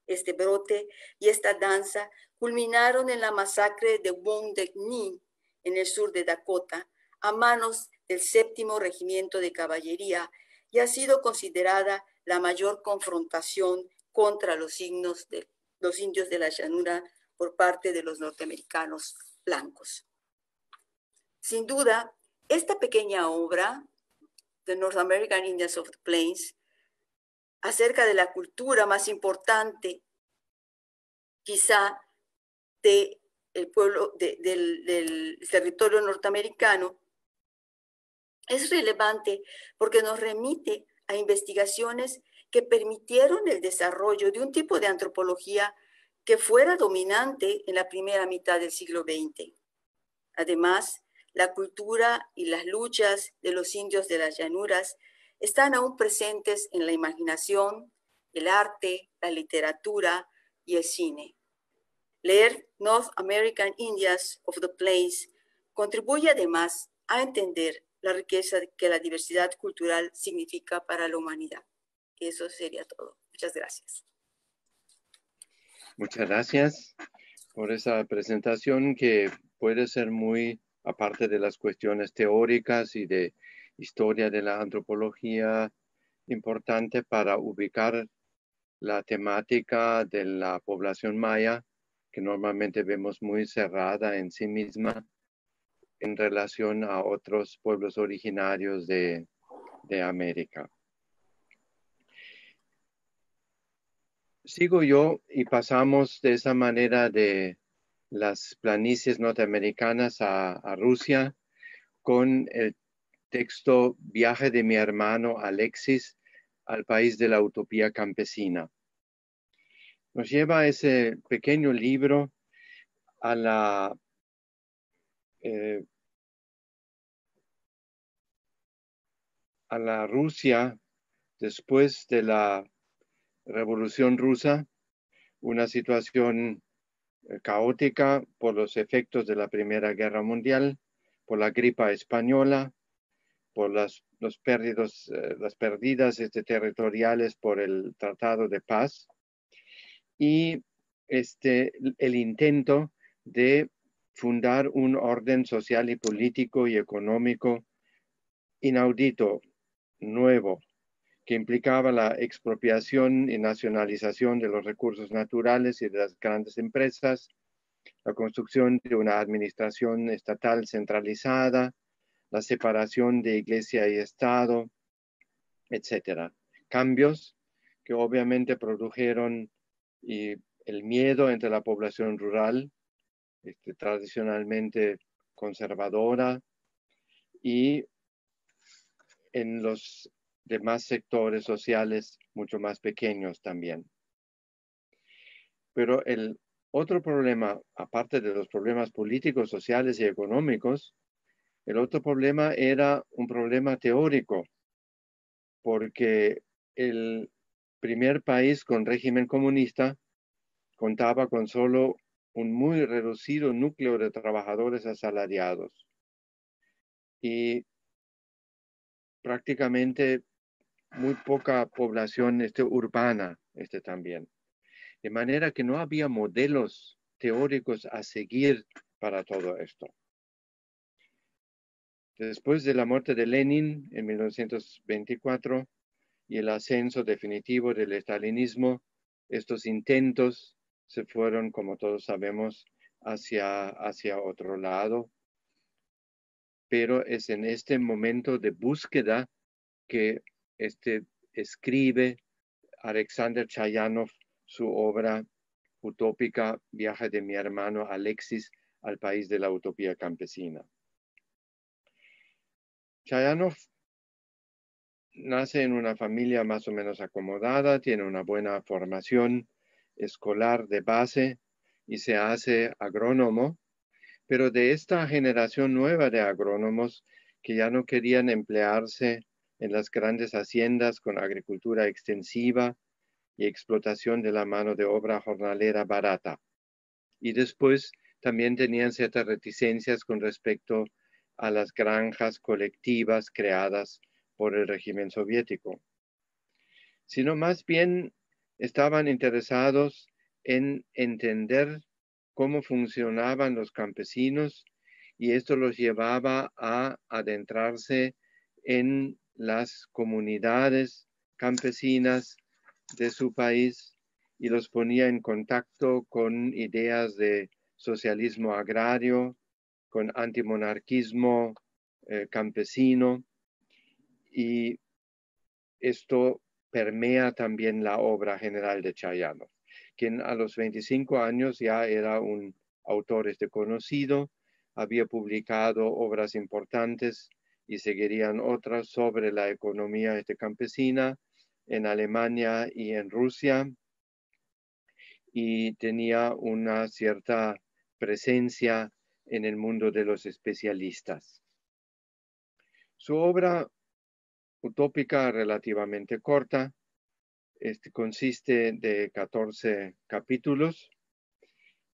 Este brote y esta danza culminaron en la masacre de Wounded Knee en el sur de Dakota a manos del 7º Regimiento de Caballería y ha sido considerada la mayor confrontación contra los indios de la llanura por parte de los norteamericanos blancos. Sin duda, esta pequeña obra, The North American Indians of the Plains, acerca de la cultura más importante, quizá, del pueblo, del territorio norteamericano, es relevante porque nos remite a investigaciones que permitieron el desarrollo de un tipo de antropología que fuera dominante en la primera mitad del siglo XX. Además, la cultura y las luchas de los indios de las llanuras están aún presentes en la imaginación, el arte, la literatura y el cine. Leer North American Indians of the Plains contribuye además a entender la riqueza que la diversidad cultural significa para la humanidad. Eso sería todo. Muchas gracias. Muchas gracias por esa presentación que puede ser muy, aparte de las cuestiones teóricas y de historia de la antropología, importante para ubicar la temática de la población maya, que normalmente vemos muy cerrada en sí misma en relación a otros pueblos originarios de América. Sigo yo y pasamos de esa manera de las planicies norteamericanas a Rusia con el texto Viaje de mi hermano Alexis al país de la utopía campesina. Nos lleva ese pequeño libro a la Rusia después de la Revolución Rusa, una situación caótica por los efectos de la Primera Guerra Mundial, por la gripe española, por las pérdidas territoriales por el Tratado de Paz y el intento de fundar un orden social y político y económico inaudito, nuevo, que implicaba la expropiación y nacionalización de los recursos naturales y de las grandes empresas, la construcción de una administración estatal centralizada, la separación de iglesia y Estado, etc. Cambios que obviamente produjeron el miedo entre la población rural, tradicionalmente conservadora, y en los demás sectores sociales mucho más pequeños también. Pero el otro problema, aparte de los problemas políticos, sociales y económicos, el otro problema era un problema teórico, porque el primer país con régimen comunista contaba con solo un muy reducido núcleo de trabajadores asalariados y prácticamente muy poca población urbana también. De manera que no había modelos teóricos a seguir para todo esto. Después de la muerte de Lenin en 1924 y el ascenso definitivo del estalinismo, estos intentos se fueron, como todos sabemos, hacia otro lado. Pero es en este momento de búsqueda que escribe Alexander Chayanov su obra utópica Viaje de mi hermano Alexis al país de la utopía campesina. Chayanov nace en una familia más o menos acomodada, tiene una buena formación escolar de base y se hace agrónomo, pero de esta generación nueva de agrónomos que ya no querían emplearse en las grandes haciendas con agricultura extensiva y explotación de la mano de obra jornalera barata. Y después también tenían ciertas reticencias con respecto a las granjas colectivas creadas por el régimen soviético, sino más bien estaban interesados en entender cómo funcionaban los campesinos y esto los llevaba a adentrarse en las comunidades campesinas de su país y los ponía en contacto con ideas de socialismo agrario, con antimonarquismo campesino, y esto permea también la obra general de Chayanov, quien a los 25 años ya era un autor conocido, había publicado obras importantes y seguirían otras sobre la economía campesina en Alemania y en Rusia, y tenía una cierta presencia en el mundo de los especialistas. Su obra utópica relativamente corta, consiste de 14 capítulos,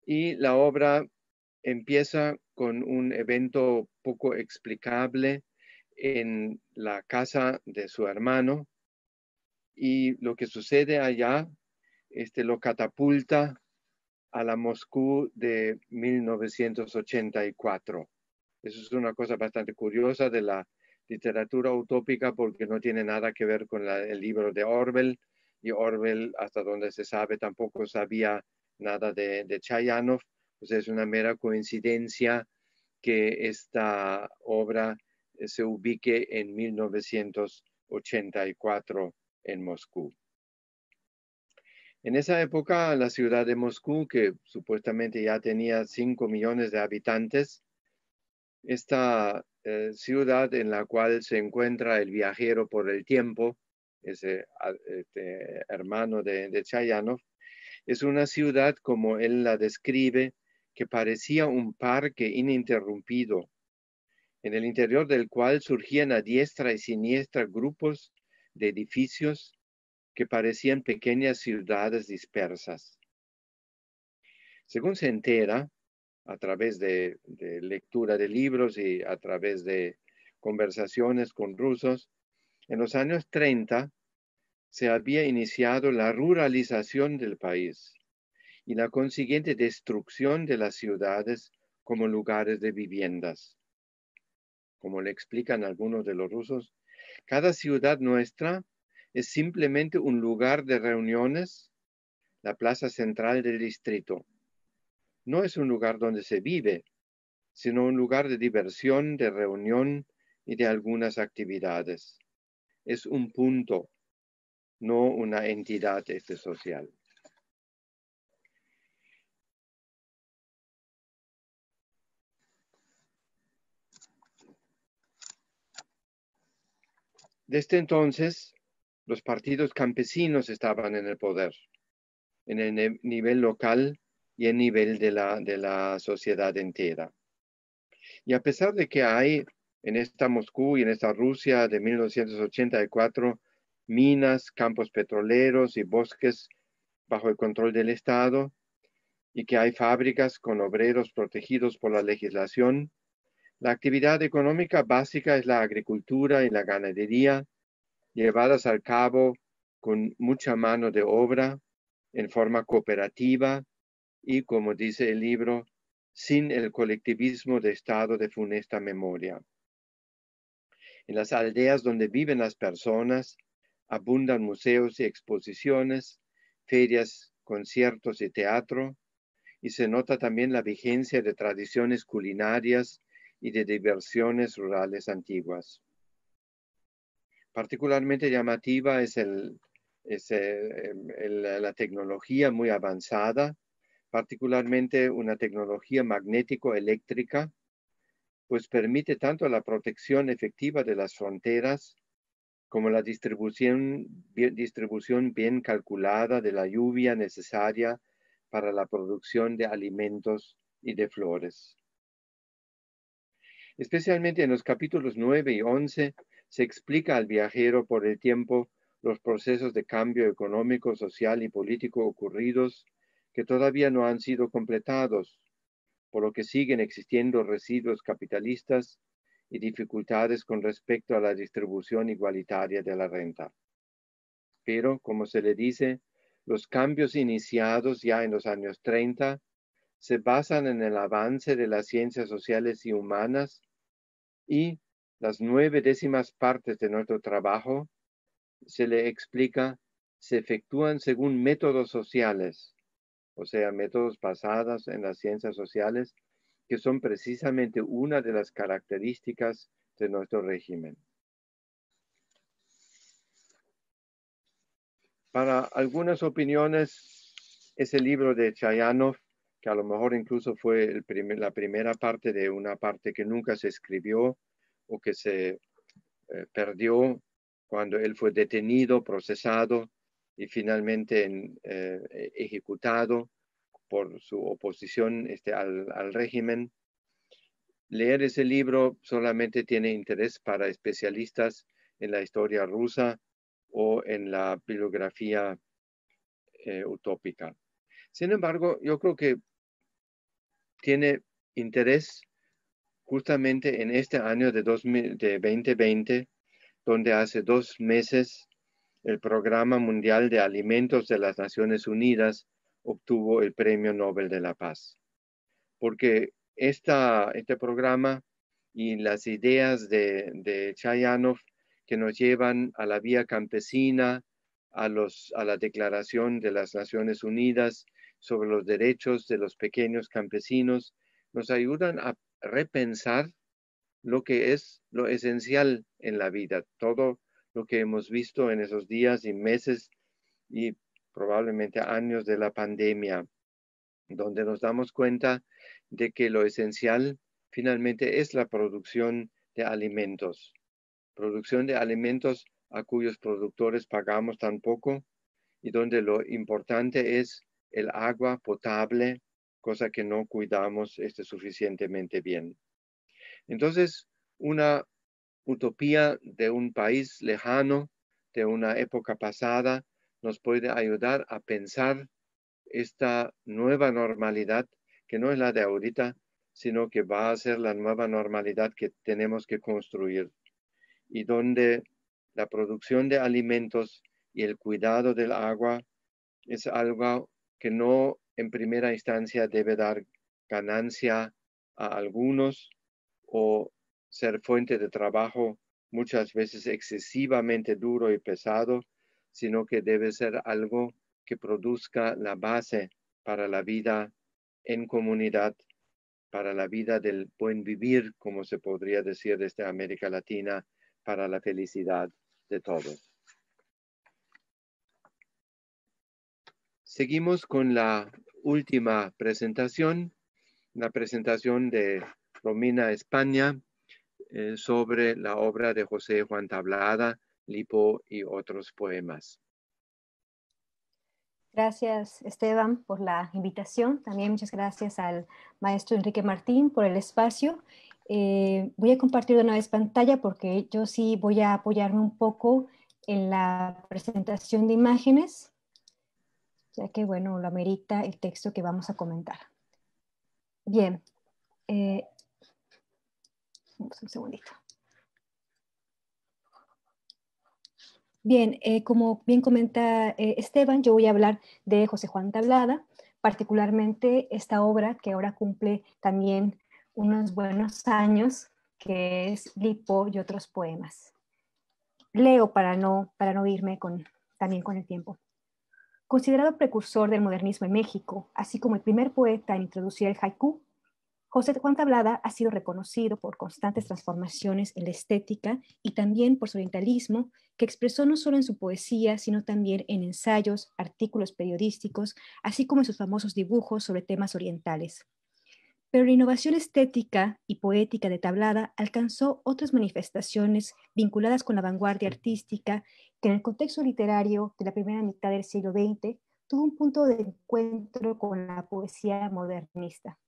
y la obra empieza con un evento poco explicable en la casa de su hermano, y lo que sucede allá lo catapulta a la Moscú de 1984. Eso es una cosa bastante curiosa de la literatura utópica, porque no tiene nada que ver con el libro de Orwell, y Orwell, hasta donde se sabe, tampoco sabía nada de Chayanov. Pues es una mera coincidencia que esta obra se ubique en 1984 en Moscú. En esa época, la ciudad de Moscú, que supuestamente ya tenía 5 millones de habitantes, esta ciudad en la cual se encuentra el viajero por el tiempo, ese hermano de Chayanov, es una ciudad, como él la describe, que parecía un parque ininterrumpido, en el interior del cual surgían a diestra y siniestra grupos de edificios que parecían pequeñas ciudades dispersas. Según se entera, a través de lectura de libros y a través de conversaciones con rusos, en los años 30 se había iniciado la ruralización del país y la consiguiente destrucción de las ciudades como lugares de viviendas. Como le explican algunos de los rusos, cada ciudad nuestra es simplemente un lugar de reuniones, la plaza central del distrito. No es un lugar donde se vive, sino un lugar de diversión, de reunión y de algunas actividades. Es un punto, no una entidad social. Desde entonces, los partidos campesinos estaban en el poder, en el nivel local y en nivel de la sociedad entera. Y a pesar de que hay en esta Moscú y en esta Rusia de 1984 minas, campos petroleros y bosques bajo el control del Estado, y que hay fábricas con obreros protegidos por la legislación, la actividad económica básica es la agricultura y la ganadería, llevadas al cabo con mucha mano de obra, en forma cooperativa y, como dice el libro, sin el colectivismo de Estado de funesta memoria. En las aldeas donde viven las personas, abundan museos y exposiciones, ferias, conciertos y teatro, y se nota también la vigencia de tradiciones culinarias y de diversiones rurales antiguas. Particularmente llamativa es la tecnología muy avanzada, particularmente una tecnología magnético-eléctrica, pues permite tanto la protección efectiva de las fronteras como la distribución bien calculada de la lluvia necesaria para la producción de alimentos y de flores. Especialmente en los capítulos 9 y 11 se explica al viajero por el tiempo los procesos de cambio económico, social y político ocurridos que todavía no han sido completados, por lo que siguen existiendo residuos capitalistas y dificultades con respecto a la distribución igualitaria de la renta. Pero, como se le dice, los cambios iniciados ya en los años 30 se basan en el avance de las ciencias sociales y humanas y las 9/10 partes de nuestro trabajo, se le explica, se efectúan según métodos sociales, o sea, métodos basados en las ciencias sociales, que son precisamente una de las características de nuestro régimen. Para algunas opiniones, ese libro de Chayanov, que a lo mejor incluso fue la primera parte de una parte que nunca se escribió o que se perdió cuando él fue detenido, procesado y finalmente ejecutado por su oposición al régimen. Leer ese libro solamente tiene interés para especialistas en la historia rusa o en la bibliografía utópica. Sin embargo, yo creo que tiene interés justamente en este año de 2020, donde hace 2 meses el Programa Mundial de Alimentos de las Naciones Unidas obtuvo el Premio Nobel de la Paz. Porque este programa y las ideas de Chayanov que nos llevan a la vía campesina, a la Declaración de las Naciones Unidas sobre los derechos de los pequeños campesinos, nos ayudan a repensar lo que es lo esencial en la vida, todo lo que hemos visto en esos días y meses y probablemente años de la pandemia, donde nos damos cuenta de que lo esencial finalmente es la producción de alimentos a cuyos productores pagamos tan poco y donde lo importante es el agua potable, cosa que no cuidamos suficientemente bien. Entonces, una utopía de un país lejano, de una época pasada, nos puede ayudar a pensar esta nueva normalidad, que no es la de ahorita, sino que va a ser la nueva normalidad que tenemos que construir, y donde la producción de alimentos y el cuidado del agua es algo que no en primera instancia debe dar ganancia a algunos o ser fuente de trabajo muchas veces excesivamente duro y pesado, sino que debe ser algo que produzca la base para la vida en comunidad, para la vida del buen vivir, como se podría decir desde América Latina, para la felicidad de todos. Seguimos con la última presentación, la presentación de Romina España sobre la obra de José Juan Tablada, Lipo y otros poemas. Gracias, Esteban, por la invitación. También muchas gracias al maestro Enrique Martín por el espacio. Voy a compartir de una vez pantalla porque yo sí voy a apoyarme un poco en la presentación de imágenes, ya que, bueno, lo amerita el texto que vamos a comentar. Bien. Un segundito. Bien, como bien comenta Esteban, yo voy a hablar de José Juan Tablada, particularmente esta obra que ahora cumple también unos buenos años, que es Lipo y otros poemas. Leo para no irme también con el tiempo. Considerado precursor del modernismo en México, así como el primer poeta en introducir el haiku, José Juan Tablada ha sido reconocido por constantes transformaciones en la estética y también por su orientalismo, que expresó no solo en su poesía, sino también en ensayos, artículos periodísticos, así como en sus famosos dibujos sobre temas orientales. Pero la innovación estética y poética de Tablada alcanzó otras manifestaciones vinculadas con la vanguardia artística que en el contexto literario de la primera mitad del siglo XX tuvo un punto de encuentro con la poesía modernista.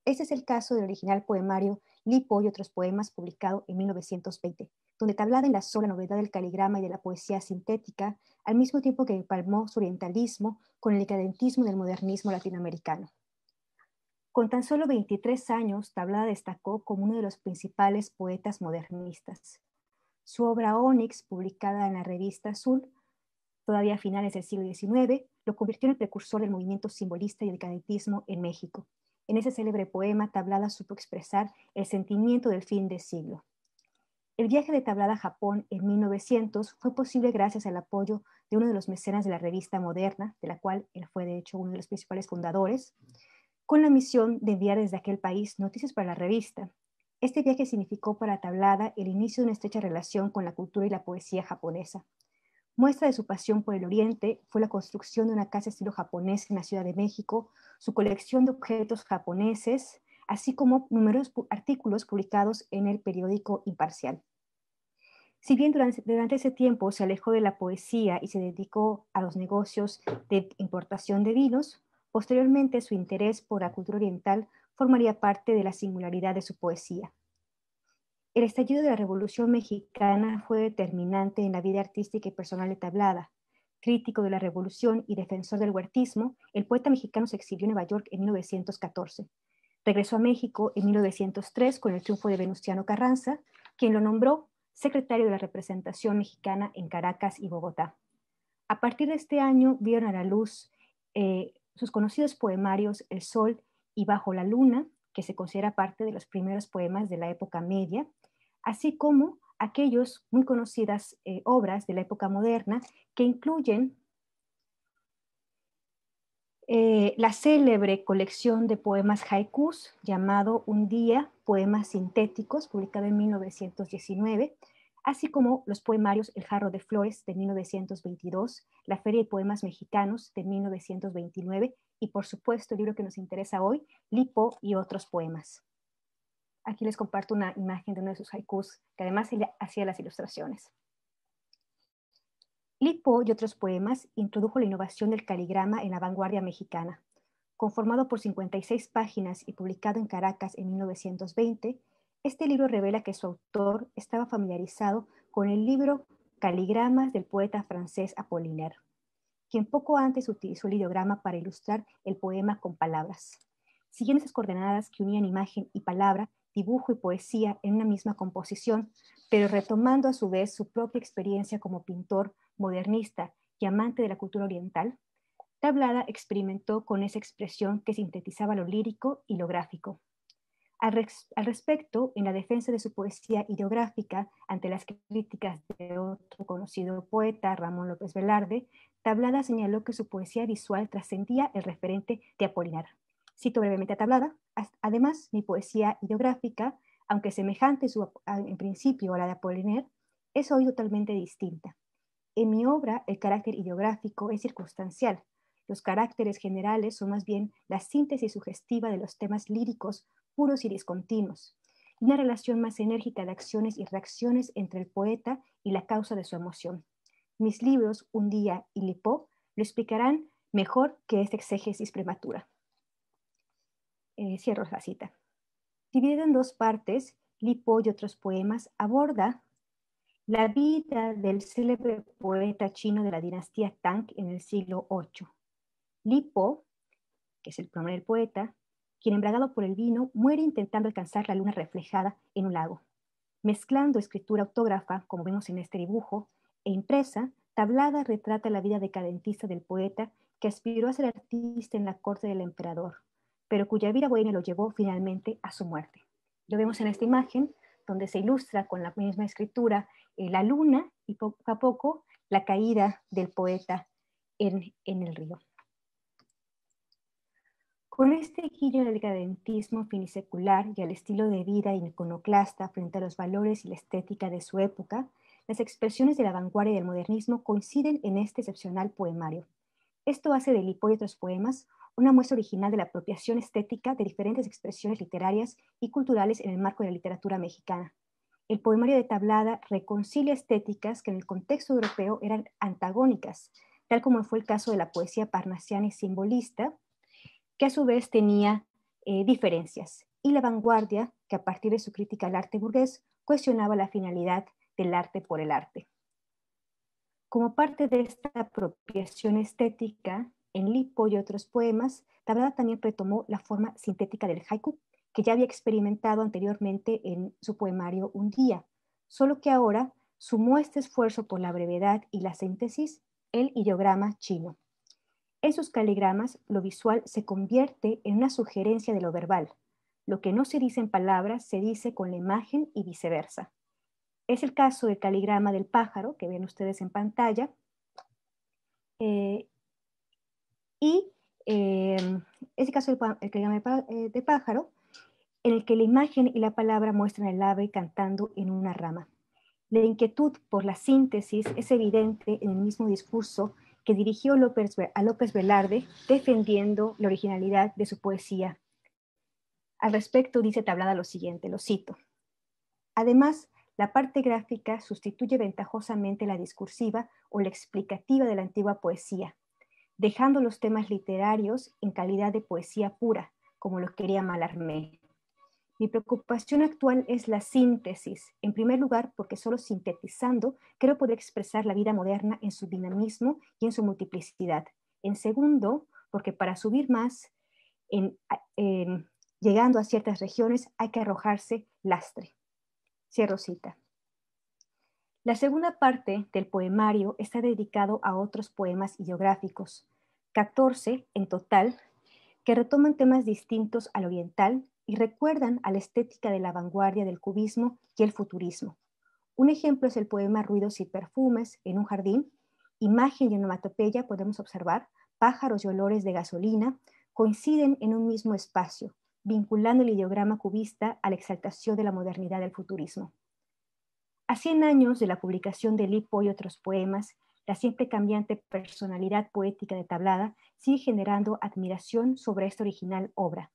Este es el caso del original poemario Lipo y otros poemas, publicado en 1920, donde Tablada enlazó la novedad del caligrama y de la poesía sintética, al mismo tiempo que empalmó su orientalismo con el decadentismo del modernismo latinoamericano. Con tan solo 23 años, Tablada destacó como uno de los principales poetas modernistas. Su obra Ónix, publicada en la revista Azul, todavía a finales del siglo XIX, lo convirtió en el precursor del movimiento simbolista y el decadentismo en México. En ese célebre poema, Tablada supo expresar el sentimiento del fin del siglo. El viaje de Tablada a Japón en 1900 fue posible gracias al apoyo de uno de los mecenas de la revista Moderna, de la cual él fue de hecho uno de los principales fundadores, con la misión de enviar desde aquel país noticias para la revista. Este viaje significó para Tablada el inicio de una estrecha relación con la cultura y la poesía japonesa. Muestra de su pasión por el Oriente fue la construcción de una casa estilo japonés en la Ciudad de México, su colección de objetos japoneses, así como numerosos artículos publicados en el periódico Imparcial. Si bien durante ese tiempo se alejó de la poesía y se dedicó a los negocios de importación de vinos, posteriormente su interés por la cultura oriental formaría parte de la singularidad de su poesía. El estallido de la Revolución Mexicana fue determinante en la vida artística y personal de Tablada. Crítico de la Revolución y defensor del huertismo, el poeta mexicano se exilió en Nueva York en 1914. Regresó a México en 1903 con el triunfo de Venustiano Carranza, quien lo nombró secretario de la representación mexicana en Caracas y Bogotá. A partir de este año vieron a la luz sus conocidos poemarios El Sol y Bajo la Luna, que se considera parte de los primeros poemas de la época media, así como aquellos muy conocidas obras de la época moderna que incluyen la célebre colección de poemas haikus llamado Un Día, Poemas Sintéticos, publicado en 1919, así como los poemarios El Jarro de Flores de 1922, La Feria de Poemas Mexicanos de 1929 y por supuesto el libro que nos interesa hoy, Lipo y otros poemas. Aquí les comparto una imagen de uno de sus haikus que además ella hacía las ilustraciones. Lipo y otros poemas introdujo la innovación del caligrama en la vanguardia mexicana. Conformado por 56 páginas y publicado en Caracas en 1920, este libro revela que su autor estaba familiarizado con el libro Caligramas del poeta francés Apollinaire, quien poco antes utilizó el ideograma para ilustrar el poema con palabras. Siguiendo esas coordenadas que unían imagen y palabra, dibujo y poesía en una misma composición, pero retomando a su vez su propia experiencia como pintor modernista y amante de la cultura oriental, Tablada experimentó con esa expresión que sintetizaba lo lírico y lo gráfico. Al respecto, en la defensa de su poesía ideográfica ante las críticas de otro conocido poeta, Ramón López Velarde, Tablada señaló que su poesía visual trascendía el referente de Apolinar. Cito brevemente a Tablada: además, mi poesía ideográfica, aunque semejante en principio a la de Apollinaire, es hoy totalmente distinta. En mi obra, el carácter ideográfico es circunstancial. Los caracteres generales son más bien la síntesis sugestiva de los temas líricos puros y discontinuos, y una relación más enérgica de acciones y reacciones entre el poeta y la causa de su emoción. Mis libros, Un Día y Lipo, lo explicarán mejor que esta exégesis prematura. Cierro la cita. Dividido en dos partes, Lipo y otros poemas aborda la vida del célebre poeta chino de la dinastía Tang en el siglo VIII. Lipo, que es el pronombre del poeta, quien embriagado por el vino muere intentando alcanzar la luna reflejada en un lago. Mezclando escritura autógrafa, como vemos en este dibujo, e impresa, Tablada retrata la vida decadentista del poeta que aspiró a ser artista en la corte del emperador, pero cuya vida bohemia lo llevó finalmente a su muerte. Lo vemos en esta imagen, donde se ilustra con la misma escritura la luna y poco a poco la caída del poeta en el río. Con este guiño al decadentismo finisecular y al estilo de vida iconoclasta frente a los valores y la estética de su época, las expresiones de la vanguardia y del modernismo coinciden en este excepcional poemario. Esto hace de Lipo y otros poemas una muestra original de la apropiación estética de diferentes expresiones literarias y culturales en el marco de la literatura mexicana. El poemario de Tablada reconcilia estéticas que en el contexto europeo eran antagónicas, tal como fue el caso de la poesía parnasiana y simbolista, que a su vez tenía diferencias, y la vanguardia, que a partir de su crítica al arte burgués, cuestionaba la finalidad del arte por el arte. Como parte de esta apropiación estética, en Lipo y otros poemas, Tablada también retomó la forma sintética del haiku, que ya había experimentado anteriormente en su poemario Un Día, solo que ahora sumó este esfuerzo por la brevedad y la síntesis el ideograma chino. En sus caligramas, lo visual se convierte en una sugerencia de lo verbal. Lo que no se dice en palabras se dice con la imagen y viceversa. Es el caso del caligrama del pájaro, que ven ustedes en pantalla, es el caso del caligrama de pájaro, en el que la imagen y la palabra muestran el ave cantando en una rama. La inquietud por la síntesis es evidente en el mismo discurso que dirigió a López Velarde, defendiendo la originalidad de su poesía. Al respecto dice Tablada lo siguiente, lo cito: además, la parte gráfica sustituye ventajosamente la discursiva o la explicativa de la antigua poesía, dejando los temas literarios en calidad de poesía pura, como lo quería Mallarmé. Mi preocupación actual es la síntesis, en primer lugar porque solo sintetizando creo poder expresar la vida moderna en su dinamismo y en su multiplicidad. En segundo, porque para subir más, llegando a ciertas regiones, hay que arrojarse lastre. Cierro cita. La segunda parte del poemario está dedicado a otros poemas ideográficos, 14 en total, que retoman temas distintos al oriental y recuerdan a la estética de la vanguardia del cubismo y el futurismo. Un ejemplo es el poema Ruidos y perfumes en un jardín. Imagen y onomatopeya, podemos observar, pájaros y olores de gasolina coinciden en un mismo espacio, vinculando el ideograma cubista a la exaltación de la modernidad del futurismo. A 100 años de la publicación de Lipo y otros poemas, la siempre cambiante personalidad poética de Tablada sigue generando admiración sobre esta original obra,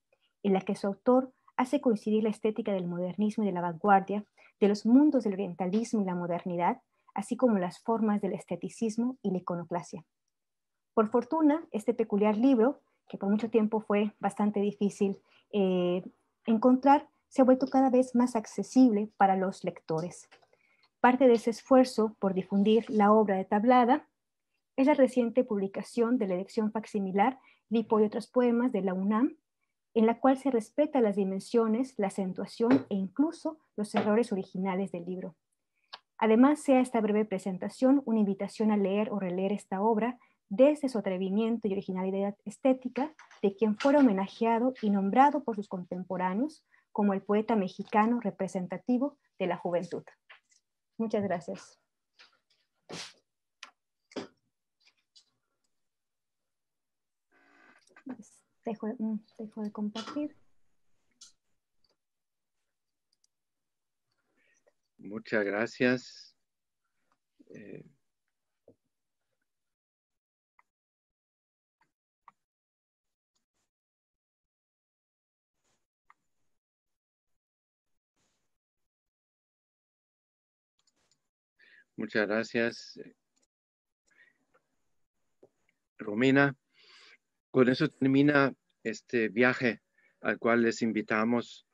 en la que su autor hace coincidir la estética del modernismo y de la vanguardia, de los mundos del orientalismo y la modernidad, así como las formas del esteticismo y la iconoclasia. Por fortuna, este peculiar libro, que por mucho tiempo fue bastante difícil encontrar, se ha vuelto cada vez más accesible para los lectores. Parte de ese esfuerzo por difundir la obra de Tablada es la reciente publicación de la edición facsimilar Lipo y otros poemas de la UNAM, en la cual se respeta las dimensiones, la acentuación e incluso los errores originales del libro. Además, sea esta breve presentación una invitación a leer o releer esta obra desde su atrevimiento y originalidad estética de quien fuera homenajeado y nombrado por sus contemporáneos como el poeta mexicano representativo de la juventud. Muchas gracias. Dejo de compartir. Muchas gracias. Muchas gracias, Romina. Con eso termina este viaje al cual les invitamos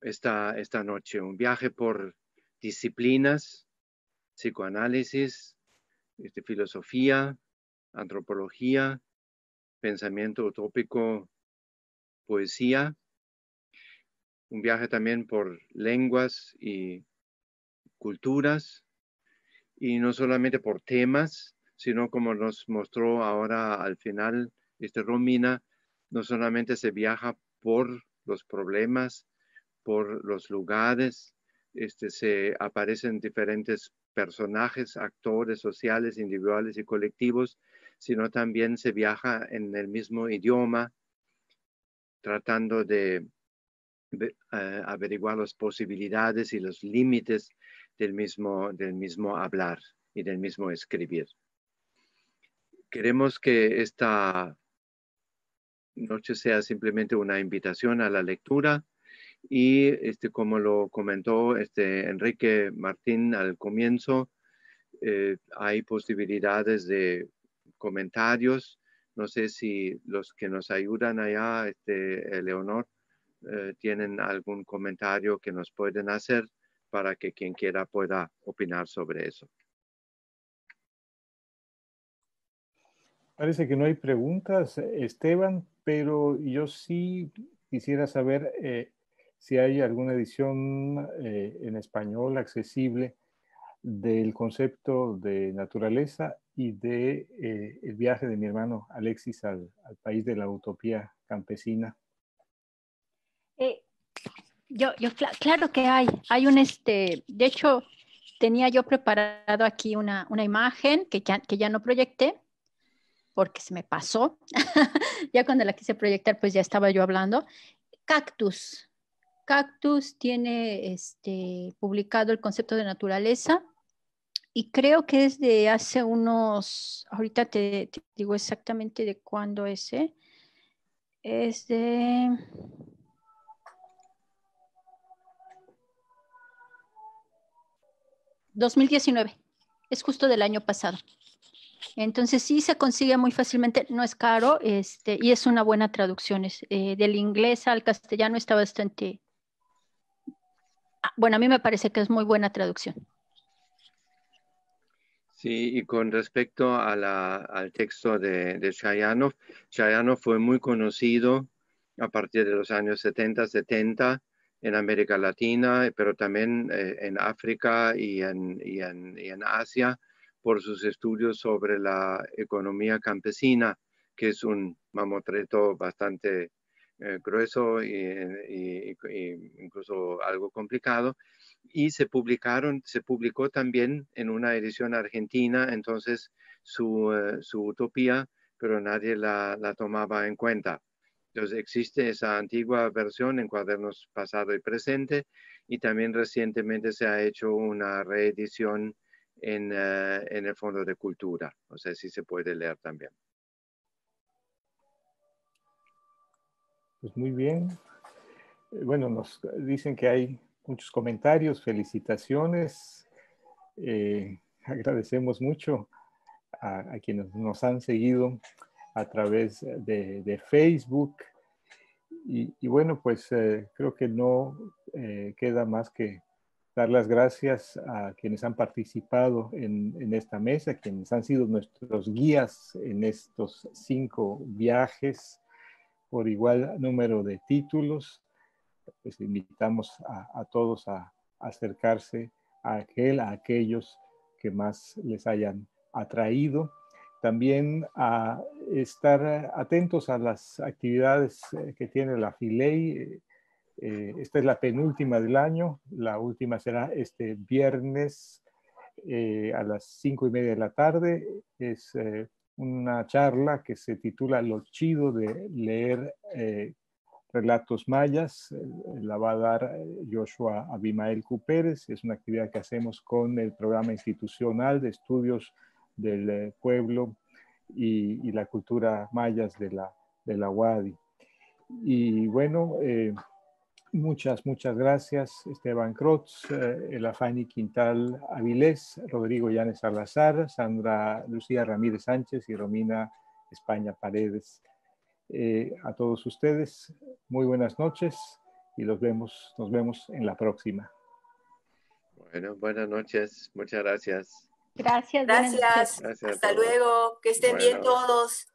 esta noche. Un viaje por disciplinas, psicoanálisis, filosofía, antropología, pensamiento utópico, poesía. Un viaje también por lenguas y culturas, y no solamente por temas, sino como nos mostró ahora al final Romina, no solamente se viaja por los problemas, por los lugares, se aparecen diferentes personajes, actores sociales, individuales y colectivos, sino también se viaja en el mismo idioma, tratando de averiguar las posibilidades y los límites del mismo hablar y del mismo escribir. Queremos que esta noche sea simplemente una invitación a la lectura y como lo comentó Enrique Martín al comienzo, hay posibilidades de comentarios. No sé si los que nos ayudan allá, Eleonor, tienen algún comentario que nos pueden hacer para que quien quiera pueda opinar sobre eso. Parece que no hay preguntas, Esteban, pero yo sí quisiera saber si hay alguna edición en español accesible del concepto de naturaleza y de el viaje de mi hermano Alexis al país de la utopía campesina. Claro que hay un, de hecho, tenía yo preparado aquí una imagen que ya no proyecté porque se me pasó. Ya cuando la quise proyectar, pues ya estaba yo hablando. Cactus. Cactus tiene publicado el concepto de naturaleza y creo que es de hace unos, ahorita te digo exactamente de cuándo es, ¿eh? Es de... ...2019, es justo del año pasado. Entonces sí se consigue muy fácilmente, no es caro, y es una buena traducción. Del inglés al castellano está bastante... bueno, a mí me parece que es muy buena traducción. Sí, y con respecto a al texto de Chayanov, Chayanov fue muy conocido a partir de los años 70 en América Latina, pero también en África y en Asia por sus estudios sobre la economía campesina, que es un mamotreto bastante grueso y incluso algo complicado. Y se publicó también en una edición argentina, entonces su utopía, pero nadie la tomaba en cuenta. Entonces existe esa antigua versión en cuadernos pasado y presente, y también recientemente se ha hecho una reedición en el Fondo de Cultura. O sea, sí se puede leer también. Pues muy bien. Bueno, nos dicen que hay muchos comentarios, felicitaciones. Agradecemos mucho a quienes nos han seguido a través de Facebook. Y bueno, pues creo que no queda más que dar las gracias a quienes han participado en esta mesa, quienes han sido nuestros guías en estos 5 viajes por igual número de títulos. Pues invitamos a todos a acercarse a aquellos que más les hayan atraído. También a estar atentos a las actividades que tiene la FILEI. Esta es la penúltima del año, la última será este viernes a las 5:30 de la tarde. Es una charla que se titula Lo chido de leer relatos mayas. La va a dar Joshua Abimael Cupérez. Es una actividad que hacemos con el programa institucional de estudios del pueblo y la cultura mayas de la UADY. Y bueno, muchas gracias, Esteban Crotz, Elafani Quintal Avilés, Rodrigo Llanes Salazar, Sandra Lucía Ramírez Sánchez y Romina España Paredes. A todos ustedes, muy buenas noches y nos vemos en la próxima. Bueno, buenas noches, muchas gracias. Gracias. Gracias. Gracias Hasta luego. Que estén bien todos.